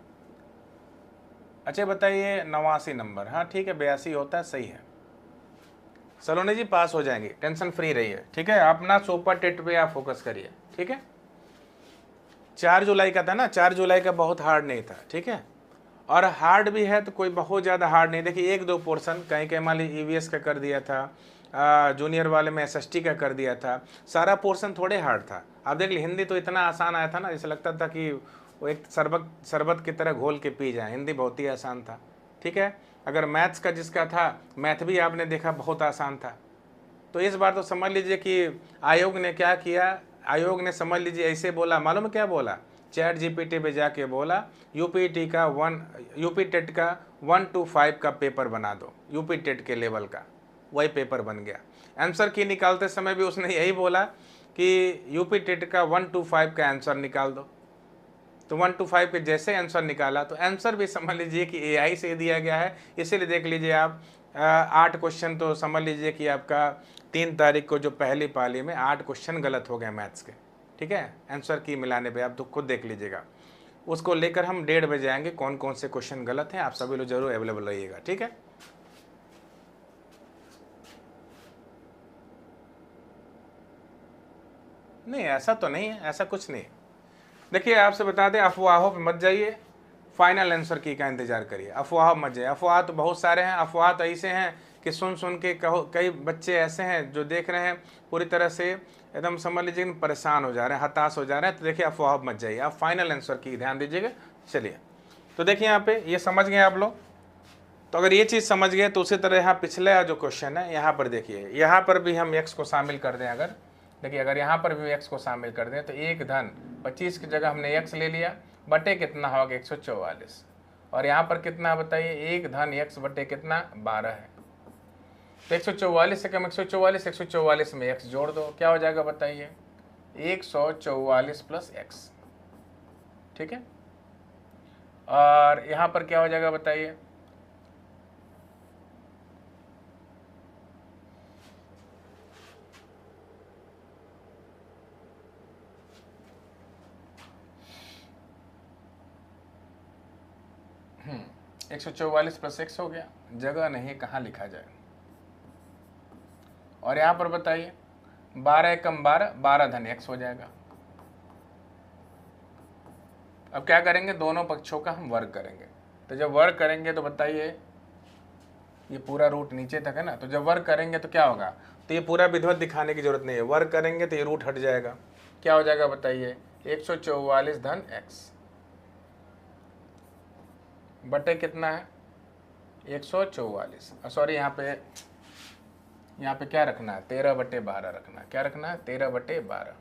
अच्छा बताइए 89 नंबर, हाँ ठीक है, 82 होता है, सही है। सलोनी जी पास हो जाएंगे, टेंशन फ्री रहिए, ठीक है। अपना सुपर टेट पे आप फोकस करिए, ठीक है। 4 जुलाई का था ना, 4 जुलाई का बहुत हार्ड नहीं था, ठीक है। और हार्ड भी है तो कोई बहुत ज़्यादा हार्ड नहीं। देखिए 1-2 पोर्शन कहीं कहीं मान लीजिए EVS का कर दिया था, जूनियर वाले में SST का कर दिया था, सारा पोर्शन थोड़े हार्ड था। आप देख ली हिंदी तो इतना आसान आया था ना, जैसे लगता था कि वो एक शरबत की तरह घोल के पी जाए, हिंदी बहुत ही आसान था, ठीक है। अगर मैथ्स का जिसका था, मैथ भी आपने देखा बहुत आसान था। तो इस बार तो समझ लीजिए कि आयोग ने क्या किया, आयोग ने समझ लीजिए ऐसे बोला, मालूम क्या बोला, चैट जीपीटी पे जाके बोला यूपी टेट का 1 to 5 का पेपर बना दो, यूपी टेट के लेवल का। वही पेपर बन गया। आंसर की निकालते समय भी उसने यही बोला कि यूपी टेट का 1 to 5 का आंसर निकाल दो। तो 1 to 5 के जैसे आंसर निकाला, तो आंसर भी समझ लीजिए कि एआई से दिया गया है। इसीलिए देख लीजिए आप 8 क्वेश्चन तो समझ लीजिए कि आपका 3 तारीख को जो पहली पाली में 8 क्वेश्चन गलत हो गए मैथ्स के, ठीक है, आंसर की मिलाने पे। आप तो खुद देख लीजिएगा। उसको लेकर हम 1:30 बजे आएंगे, कौन कौन से क्वेश्चन गलत हैं। आप सभी लोग जरूर अवेलेबल रहिएगा, ठीक है। नहीं ऐसा तो नहीं है, ऐसा कुछ नहीं। देखिए आपसे बता दें, अफवाहों पे मत जाइए, फाइनल आंसर की का इंतजार करिए। अफवाह मत जाइए, अफवाह तो बहुत सारे हैं। अफवाह तो ऐसे हैं कि सुन सुन के कहो, कई बच्चे ऐसे हैं जो देख रहे हैं पूरी तरह से एकदम समझ लीजिए परेशान हो जा रहे हैं, हताश हो जा रहे हैं। तो देखिए अफवाह मत जाइए, आप फाइनल आंसर की ध्यान दीजिएगा। चलिए, तो देखिए यहाँ पे ये समझ गए आप लोग। तो अगर ये चीज़ समझ गए तो उसी तरह यहाँ पिछले जो क्वेश्चन है यहाँ पर देखिए, यहाँ पर भी हम x को शामिल कर दें। अगर देखिए, अगर यहाँ पर भी x को शामिल कर दें तो 1-25 की जगह हमने x ले लिया, बटे कितना होगा 144। और यहाँ पर कितना है बताइए, 1-x बटे कितना 12 है। तो 144 से कम 144, 144 में x जोड़ दो, क्या हो जाएगा बताइए 144 प्लस x, ठीक है। और यहाँ पर क्या हो जाएगा बताइए, हम्म, 144 प्लस x हो गया, जगह नहीं कहाँ लिखा जाए। और यहाँ पर बताइए 12 कम 12, 12 धन x हो जाएगा। अब क्या करेंगे, दोनों पक्षों का हम वर्ग करेंगे। तो जब वर्ग करेंगे तो बताइए, ये पूरा रूट नीचे तक है ना, तो जब वर्ग करेंगे तो क्या होगा, तो ये पूरा विधिवत दिखाने की जरूरत नहीं है, वर्ग करेंगे तो ये रूट हट जाएगा। क्या हो जाएगा बताइए 144 धन x बटे कितना है 144, सॉरी यहाँ पे क्या रखना है 13/12 रखना है। क्या रखना है 13/12।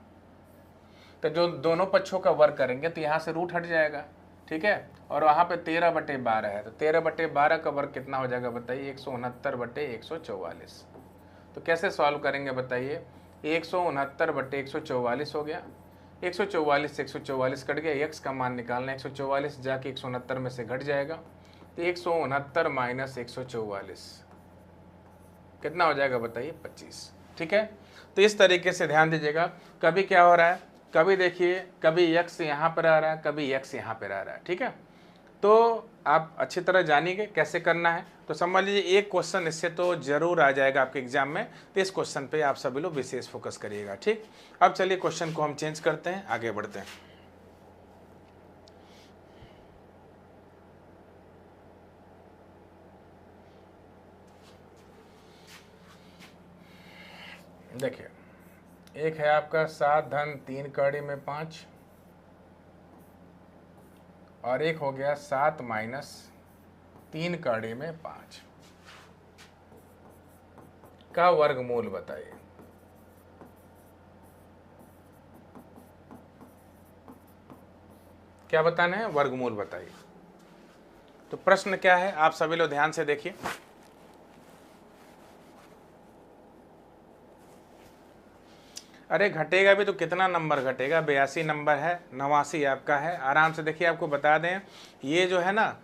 तो जो दोनों पक्षों का वर्ग करेंगे तो यहाँ से रूट हट जाएगा, ठीक है। और वहाँ पे 13/12 है, तो 13/12 का वर्ग कितना हो जाएगा बताइए 169/144। तो कैसे सॉल्व करेंगे बताइए, 169/144 हो गया, 144 से 144 कट गया, x का मान निकालना है, 144 जाके 169 में से घट जाएगा, तो 169 माइनस 144 कितना हो जाएगा बताइए 25, ठीक है। तो इस तरीके से ध्यान दीजिएगा, कभी क्या हो रहा है, कभी देखिए कभी x यहाँ पर आ रहा है, कभी x यहाँ पर आ रहा है, ठीक है। तो आप अच्छी तरह जानिए कैसे करना है। तो समझ लीजिए एक क्वेश्चन इससे तो जरूर आ जाएगा आपके एग्जाम में, तो इस क्वेश्चन पे आप सभी लोग विशेष फोकस करिएगा, ठीक। अब चलिए क्वेश्चन को हम चेंज करते हैं, आगे बढ़ते हैं। देखिए, एक है आपका 7 धन 3 कड़ी में 5, और एक हो गया 7 माइनस 3 कड़ी में 5 का वर्गमूल बताइए। क्या बताना है, वर्गमूल बताइए। तो प्रश्न क्या है आप सभी लोग ध्यान से देखिए। अरे घटेगा भी तो कितना नंबर घटेगा, 82 नंबर है, 89 आपका है। आराम से देखिए, आपको बता दें ये जो है ना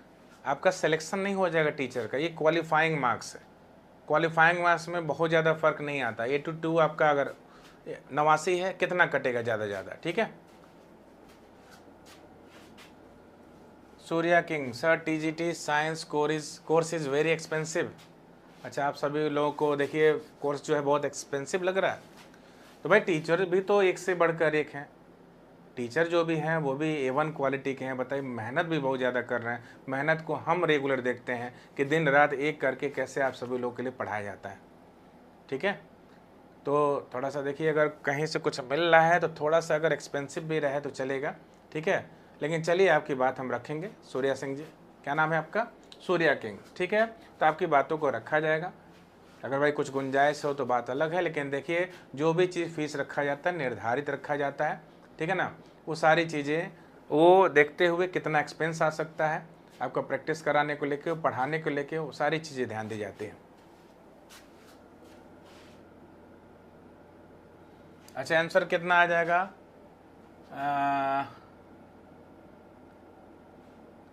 आपका सिलेक्शन नहीं हो जाएगा टीचर का, ये क्वालिफाइंग मार्क्स है। क्वालिफाइंग मार्क्स में बहुत ज़्यादा फर्क नहीं आता। 82 आपका अगर 89 है, कितना कटेगा ज़्यादा, ठीक है। Surya king sir, TGT science course is very expensive. अच्छा, आप सभी लोगों को देखिए कोर्स जो है बहुत एक्सपेंसिव लग रहा है। तो भाई टीचर भी तो एक से बढ़कर एक हैं, टीचर जो भी हैं वो भी A1 क्वालिटी के हैं। बताइए, मेहनत भी बहुत ज़्यादा कर रहे हैं। मेहनत को हम रेगुलर देखते हैं कि दिन रात एक करके कैसे आप सभी लोगों के लिए पढ़ाया जाता है, ठीक है। तो थोड़ा सा देखिए, अगर कहीं से कुछ मिल रहा है तो थोड़ा सा अगर एक्सपेंसिव भी रहे तो चलेगा, ठीक है। लेकिन चलिए आपकी बात हम रखेंगे। सूर्या सिंह जी, क्या नाम है आपका, सूर्या किंग, ठीक है। तो आपकी बातों को रखा जाएगा, अगर भाई कुछ गुंजाइश हो तो बात अलग है, लेकिन देखिए जो भी चीज़ फीस रखा जाता है निर्धारित रखा जाता है, ठीक है ना। वो सारी चीज़ें वो देखते हुए कितना एक्सपेंस आ सकता है आपको प्रैक्टिस कराने को लेके, पढ़ाने को लेके, वो सारी चीज़ें ध्यान दी जाती हैं। अच्छा, आंसर कितना आ जाएगा?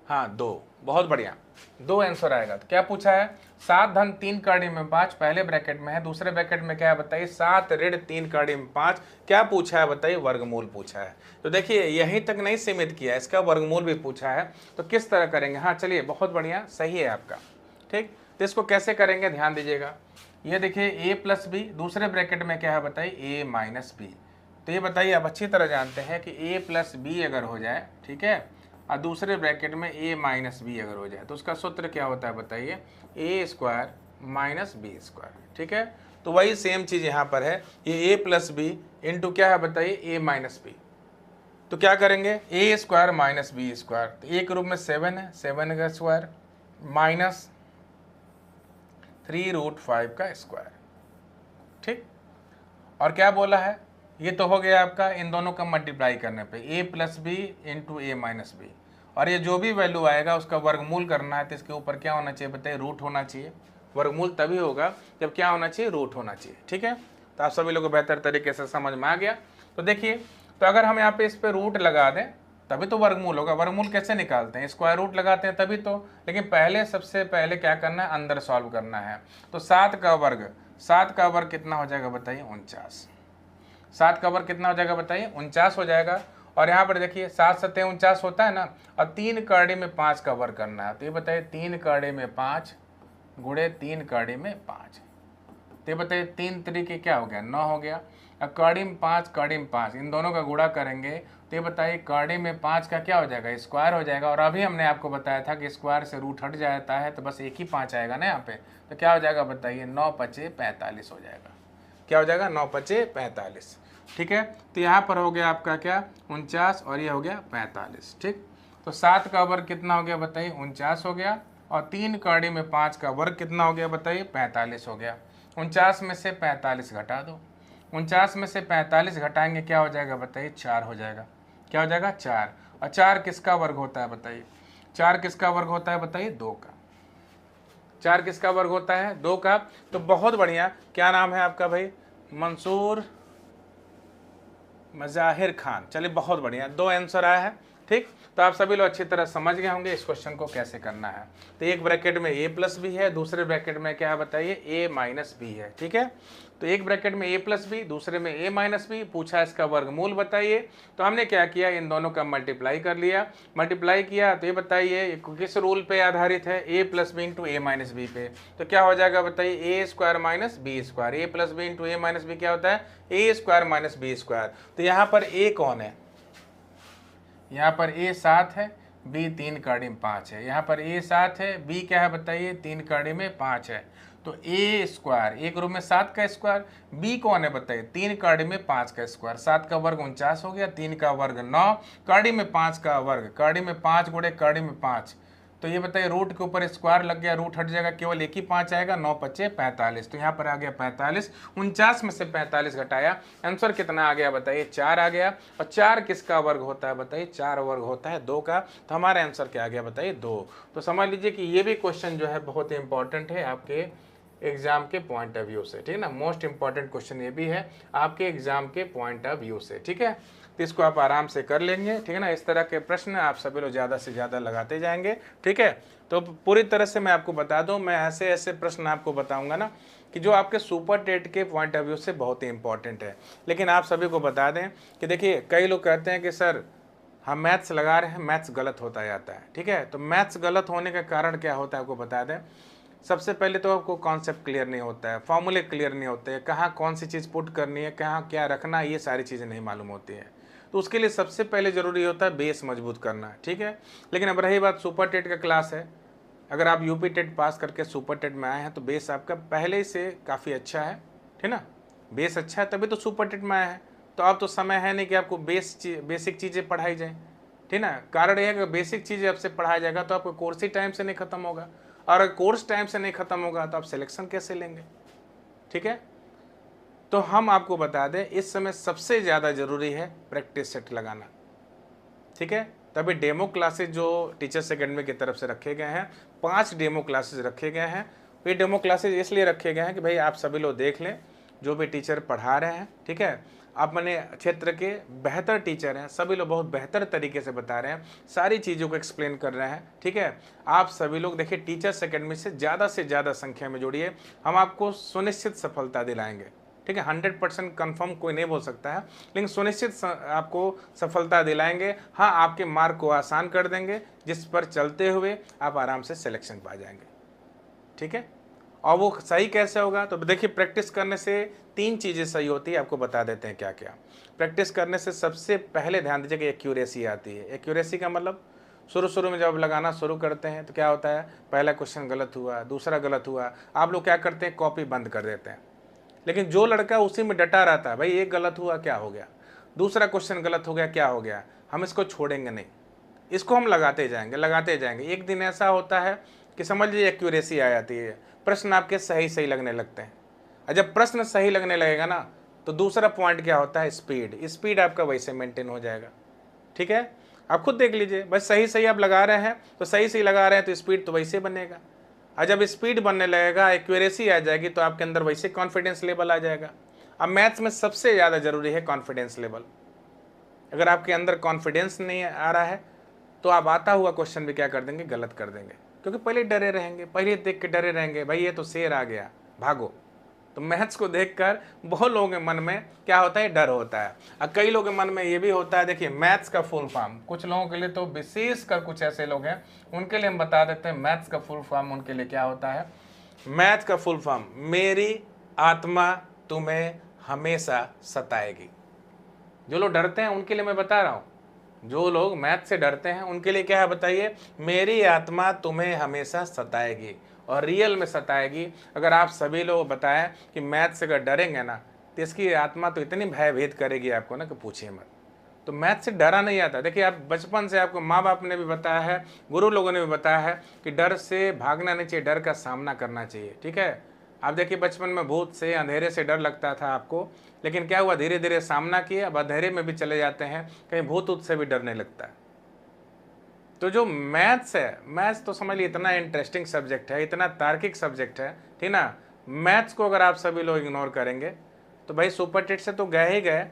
हाँ 2, बहुत बढ़िया, 2 आंसर आएगा। तो क्या पूछा है? 7 धन 3 कड़ी में 5 पहले ब्रैकेट में है, दूसरे ब्रैकेट में क्या है बताइए? 7 ऋण 3 कड़ी में 5। क्या पूछा है बताइए? वर्गमूल पूछा है। तो देखिए यहीं तक नहीं सीमित किया, इसका वर्गमूल भी पूछा है। तो किस तरह करेंगे? हाँ चलिए, बहुत बढ़िया, सही है आपका, ठीक। तो इसको कैसे करेंगे ध्यान दीजिएगा। ये देखिए a प्लस बी, दूसरे ब्रैकेट में क्या है बताइए? a minus B. तो ये बताइए, आप अच्छी तरह जानते हैं कि a प्लस बी अगर हो जाए, ठीक है, और दूसरे ब्रैकेट में a माइनस बी अगर हो जाए, तो उसका सूत्र क्या होता है बताइए? A square minus B square, ठीक है। तो वही सेम चीज़ यहाँ पर है, ये a प्लस बी इंटू क्या है बताइए? a minus B. तो क्या करेंगे? A square minus B square, तो एक रूप में 7 है, 7 का स्क्वायर माइनस 3√5 का स्क्वायर, ठीक। और क्या बोला है? ये तो हो गया आपका इन दोनों का मल्टीप्लाई करने पे, a plus B into A minus B, और ये जो भी वैल्यू आएगा उसका वर्गमूल करना है, तो इसके ऊपर क्या होना चाहिए बताइए? रूट होना चाहिए। वर्गमूल तभी होगा जब क्या होना चाहिए? रूट होना चाहिए, ठीक है। तो आप सभी लोगों को बेहतर तरीके से समझ में आ गया। तो देखिए, तो अगर हम यहाँ पे इस पर रूट लगा दें तभी तो वर्गमूल होगा। वर्गमूल कैसे निकालते हैं? स्क्वायर रूट लगाते हैं तभी तो। लेकिन पहले, सबसे पहले क्या करना है? अंदर सॉल्व करना है। तो 7 का वर्ग, 7 का वर्ग कितना हो जाएगा बताइए? 49। 7 का वर्ग कितना हो जाएगा बताइए? 49 हो जाएगा। और यहाँ पर देखिए 7 7 49 होता है ना, और 3 कड़ी में 5 का वर्ग करना है। तो ये बताइए 3 कड़ी में 5 गुणे 3 कड़ी में 5, तो ये बताइए 3 तरीके क्या हो गया? 9 हो गया। अब कड़ी में 5, कड़ी में 5, इन दोनों का गुणा करेंगे तो ये बताइए कड़ी में 5 का क्या हो जाएगा? स्क्वायर हो जाएगा। और अभी हमने आपको बताया था कि स्क्वायर से रूट हट जाता है, तो बस एक ही 5 आएगा ना यहाँ पे। तो क्या हो जाएगा बताइए? 9 पचे 45 हो जाएगा। क्या हो जाएगा? 9 पचे 45, ठीक है। तो यहाँ पर हो गया आपका क्या? 49, और ये हो गया 45, ठीक। तो 7 का वर्ग कितना हो गया बताइए? 49 हो गया। और 3 कड़ी में 5 का वर्ग कितना हो गया बताइए? 45 हो गया। 49 में से 45 घटा दो। 49 में से 45 घटाएंगे, क्या हो जाएगा बताइए? 4 हो जाएगा। क्या हो जाएगा? 4। और 4 किसका वर्ग होता है बताइए? 4 किसका वर्ग होता है बताइए? 2 का। 4 किसका वर्ग होता है? 2 का। तो बहुत बढ़िया, क्या नाम है आपका भाई? मंसूर मज़ाहिर खान। चलिए बहुत बढ़िया, 2 आंसर आया है, ठीक। तो आप सभी लोग अच्छी तरह समझ गए होंगे इस क्वेश्चन को कैसे करना है। तो एक ब्रैकेट में a प्लस बी है, दूसरे ब्रैकेट में क्या है बताइए? a माइनस बी है, ठीक है। तो एक ब्रैकेट में a प्लस बी, दूसरे में a माइनस बी, पूछा इसका वर्गमूल बताइए। तो हमने क्या किया? इन दोनों का मल्टीप्लाई कर लिया। मल्टीप्लाई किया तो ये बताइए किस रूल पे आधारित है? a plus B into A minus B पे। तो क्या हो जाएगा बताइए? a square minus B square. A plus B into A minus B क्या होता है? a square minus B square. तो यहाँ पर a कौन है? यहाँ पर a 7 है, b 3 कड़ी में 5 है। यहाँ पर a 7 है, b क्या है बताइए? 3 कड़ी में 5 है। तो a स्क्वायर, एक रूप में 7 का स्क्वायर, b कौन है बताइए? 3 कड़ी में 5 का स्क्वायर। 7 का वर्ग 49 हो गया, 3 का वर्ग 9, कड़ी में 5 का वर्ग, कड़ी में 5 गुणे कड़ी में 5। तो ये बताइए रूट के ऊपर स्क्वायर लग गया, रूट हट जाएगा, केवल एक ही 5 आएगा। 9 पचे 45, तो यहाँ पर आ गया 45। 49 में से 45 घटाया, आंसर कितना आ गया बताइए? 4 आ गया। और 4 किसका वर्ग होता है बताइए? 4 वर्ग होता है 2 का। तो हमारा आंसर क्या आ गया बताइए? 2। तो समझ लीजिए कि ये भी क्वेश्चन जो है बहुत ही इंपॉर्टेंट है आपके एग्जाम के पॉइंट ऑफ व्यू से, ठीक है ना। मोस्ट इंपॉर्टेंट क्वेश्चन ये भी है आपके एग्जाम के पॉइंट ऑफ व्यू से, ठीक है। तो इसको आप आराम से कर लेंगे, ठीक है ना। इस तरह के प्रश्न आप सभी लोग ज़्यादा से ज़्यादा लगाते जाएंगे, ठीक है। तो पूरी तरह से मैं आपको बता दूं, मैं ऐसे ऐसे प्रश्न आपको बताऊंगा ना कि जो आपके सुपर टेट के पॉइंट ऑफ व्यू से बहुत ही इंपॉर्टेंट है। लेकिन आप सभी को बता दें कि देखिए, कई लोग कहते हैं कि सर हम मैथ्स लगा रहे हैं, मैथ्स गलत होता जाता है, ठीक है। तो मैथ्स गलत होने का कारण क्या होता है आपको बता दें। सबसे पहले तो आपको कॉन्सेप्ट क्लियर नहीं होता है, फॉर्मूले क्लियर नहीं होते हैं, कहाँ कौन सी चीज़ पुट करनी है, कहाँ क्या रखना है, ये सारी चीज़ें नहीं मालूम होती है। तो उसके लिए सबसे पहले ज़रूरी होता है बेस मजबूत करना, ठीक है। लेकिन अब रही बात सुपर टेट का क्लास है, अगर आप यूपी टेट पास करके सुपर टेट में आए हैं तो बेस आपका पहले से काफ़ी अच्छा है, ठीक ना। बेस अच्छा है तभी तो सुपर टेट में आए हैं। तो अब तो समय है नहीं कि आपको बेसिक चीज़ें पढ़ाई जाए, ठीक ना। कारण यह है कि बेसिक चीज़ आपसे पढ़ाया जाएगा तो आपका कोर्स ही टाइम से नहीं खत्म होगा, और अगर कोर्स टाइम से नहीं खत्म होगा तो आप सिलेक्शन कैसे लेंगे। ठीक है, तो हम आपको बता दें इस समय सबसे ज़्यादा ज़रूरी है प्रैक्टिस सेट लगाना। ठीक है, तभी डेमो क्लासेस जो टीचर्स एकेडमी की तरफ से रखे गए हैं, 5 डेमो क्लासेस रखे गए हैं। ये डेमो क्लासेस इसलिए रखे गए हैं कि भाई आप सभी लोग देख लें, जो भी टीचर पढ़ा रहे हैं, ठीक है, आप अपने क्षेत्र के बेहतर टीचर हैं, सभी लोग बहुत बेहतर तरीके से बता रहे हैं, सारी चीज़ों को एक्सप्लेन कर रहे हैं। ठीक है, आप सभी लोग देखिए टीचर्स एकेडमी से ज़्यादा संख्या में जुड़िए, हम आपको सुनिश्चित सफलता दिलाएंगे। ठीक है, 100% कन्फर्म कोई नहीं बोल सकता है, लेकिन सुनिश्चित आपको सफलता दिलाएंगे। हाँ, आपके मार्क को आसान कर देंगे, जिस पर चलते हुए आप आराम से सिलेक्शन पा जाएंगे। ठीक है, और वो सही कैसे होगा, तो देखिए प्रैक्टिस करने से 3 चीज़ें सही होती है, आपको बता देते हैं क्या क्या। प्रैक्टिस करने से सबसे पहले ध्यान दीजिए कि एक्यूरेसी आती है। एक्यूरेसी का मतलब शुरू में जब लगाना शुरू करते हैं तो क्या होता है, पहला क्वेश्चन गलत हुआ, दूसरा गलत हुआ, आप लोग क्या करते हैं, कॉपी बंद कर देते हैं। लेकिन जो लड़का उसी में डटा रहता है, भाई एक गलत हुआ क्या हो गया, दूसरा क्वेश्चन गलत हो गया क्या हो गया, हम इसको छोड़ेंगे नहीं, इसको हम लगाते जाएंगे। एक दिन ऐसा होता है कि समझ लीजिए एक्यूरेसी आ जाती है, प्रश्न आपके सही लगने लगते हैं। और जब प्रश्न सही लगने लगेगा ना, तो दूसरा पॉइंट क्या होता है, स्पीड आपका वैसे मेंटेन हो जाएगा। ठीक है, आप खुद देख लीजिए, बस सही आप लगा रहे हैं तो सही लगा रहे हैं तो स्पीड तो वैसे बनेगा। और जब स्पीड बनने लगेगा, एक्यूरेसी आ जाएगी, तो आपके अंदर वैसे कॉन्फिडेंस लेवल आ जाएगा। अब मैथ्स में सबसे ज़्यादा जरूरी है कॉन्फिडेंस लेवल। अगर आपके अंदर कॉन्फिडेंस नहीं आ रहा है तो आप आता हुआ क्वेश्चन भी क्या कर देंगे, गलत कर देंगे, क्योंकि पहले डरे रहेंगे, पहले देख के डरे रहेंगे, भाई ये तो शेर आ गया, भागो। तो मैथ्स को देखकर बहुत लोगों के मन में क्या होता है, डर होता है। और कई लोगों के मन में ये भी होता है, देखिए मैथ्स का फुल फॉर्म, कुछ लोगों के लिए तो विशेष कर कुछ ऐसे लोग हैं उनके लिए हम बता देते हैं मैथ्स का फुल फॉर्म उनके लिए क्या होता है। मैथ्स का फुल फॉर्म, मेरी आत्मा तुम्हें हमेशा सताएगी। जो लोग डरते हैं उनके लिए मैं बता रहा हूँ, जो लोग मैथ से डरते हैं उनके लिए क्या है बताइए, मेरी आत्मा तुम्हें हमेशा सताएगी, और रियल में सताएगी। अगर आप सभी लोग बताएं कि मैथ से अगर डरेंगे ना, तो इसकी आत्मा तो इतनी भयभीत करेगी आपको ना कि पूछिए मत। तो मैथ से डरा नहीं आता। देखिए, आप बचपन से आपको माँ बाप ने भी बताया है, गुरु लोगों ने भी बताया है कि डर से भागना नहीं चाहिए, डर का सामना करना चाहिए। ठीक है, आप देखिए बचपन में भूत से, अंधेरे से डर लगता था आपको, लेकिन क्या हुआ, धीरे धीरे सामना किया, अब अंधेरे में भी चले जाते हैं, कहीं भूत ऊत से भी डर नहीं लगता है। तो जो मैथ्स है, मैथ्स तो समझ लीजिए इतना इंटरेस्टिंग सब्जेक्ट है, इतना तार्किक सब्जेक्ट है, ठीक ना। मैथ्स को अगर आप सभी लोग इग्नोर करेंगे तो भाई सुपर टेट से तो गए ही गए,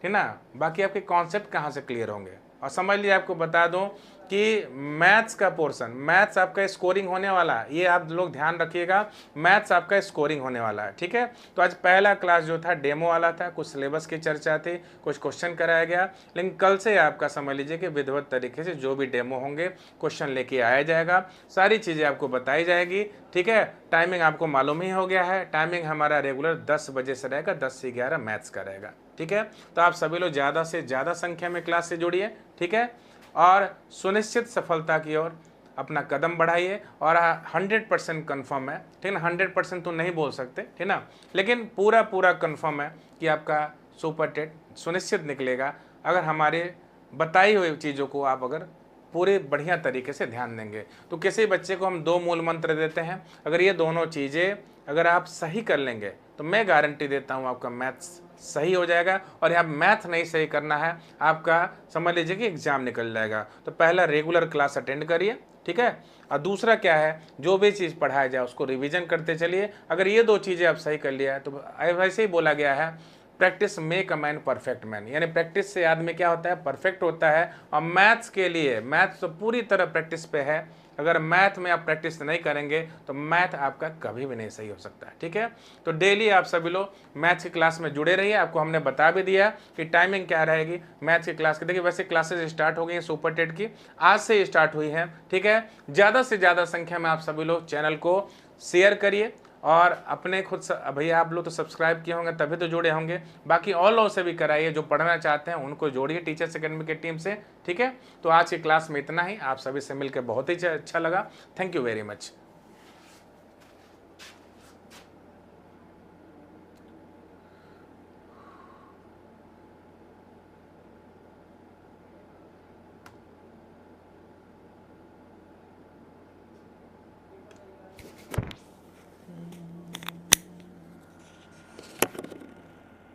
ठीक ना, बाकी आपके कॉन्सेप्ट कहाँ से क्लियर होंगे। और समझ लीजिए, आपको बता दूं कि मैथ्स का पोर्शन, मैथ्स आपका स्कोरिंग होने वाला है, ये आप लोग ध्यान रखिएगा, मैथ्स आपका स्कोरिंग होने वाला है। ठीक है, तो आज पहला क्लास जो था डेमो वाला था, कुछ सिलेबस की चर्चा थी, कुछ क्वेश्चन कराया गया, लेकिन कल से आपका समझ लीजिए कि विधिवत तरीके से जो भी डेमो होंगे क्वेश्चन लेके आया जाएगा, सारी चीज़ें आपको बताई जाएगी। ठीक है, टाइमिंग आपको मालूम ही हो गया है, टाइमिंग हमारा रेगुलर 10 बजे से रहेगा, 10 से 11 मैथ्स का रहेगा। ठीक है, तो आप सभी लोग ज़्यादा से ज़्यादा संख्या में क्लास से जुड़िए। ठीक है, और सुनिश्चित सफलता की ओर अपना कदम बढ़ाइए। और 100% कन्फर्म है, ठीक है ना, 100% तो नहीं बोल सकते, ठीक ना, लेकिन पूरा कन्फर्म है कि आपका सुपर टेट सुनिश्चित निकलेगा, अगर हमारे बताई हुई चीज़ों को आप अगर पूरे बढ़िया तरीके से ध्यान देंगे। तो किसी बच्चे को हम 2 मूल मंत्र देते हैं, अगर ये दोनों चीज़ें अगर आप सही कर लेंगे तो मैं गारंटी देता हूँ आपका मैथ्स सही हो जाएगा। और यहाँ मैथ नहीं सही करना है, आपका समझ लीजिए कि एग्जाम निकल जाएगा। तो पहला रेगुलर क्लास अटेंड करिए, ठीक है, और दूसरा क्या है, जो भी चीज़ पढ़ाया जाए उसको रिवीजन करते चलिए। अगर ये 2 चीज़ें आप सही कर लिया है तो वैसे ही बोला गया है, practice make a man perfect man, यानी प्रैक्टिस से आदमी क्या होता है, परफेक्ट होता है। और मैथ्स के लिए, मैथ्स तो पूरी तरह प्रैक्टिस पे है, अगर मैथ में आप प्रैक्टिस नहीं करेंगे तो मैथ आपका कभी भी नहीं सही हो सकता है। ठीक है, तो डेली आप सभी लोग मैथ्स की क्लास में जुड़े रहिए। आपको हमने बता भी दिया कि टाइमिंग क्या रहेगी मैथ्स की क्लास की। देखिए वैसे क्लासेस स्टार्ट हो गई हैं सुपर टेट की, आज से स्टार्ट हुई हैं। ठीक है, ज़्यादा से ज़्यादा संख्या में आप सभी लोग चैनल को शेयर करिए, और अपने खुद भैया आप लोग तो सब्सक्राइब किए होंगे तभी तो जुड़े होंगे, बाकी और लोगों से भी कराइए, जो पढ़ना चाहते हैं उनको जोड़िए टीचर्स एकेडमी की टीम से। ठीक है, तो आज की क्लास में इतना ही, आप सभी से मिलकर बहुत ही अच्छा लगा। Thank you very much.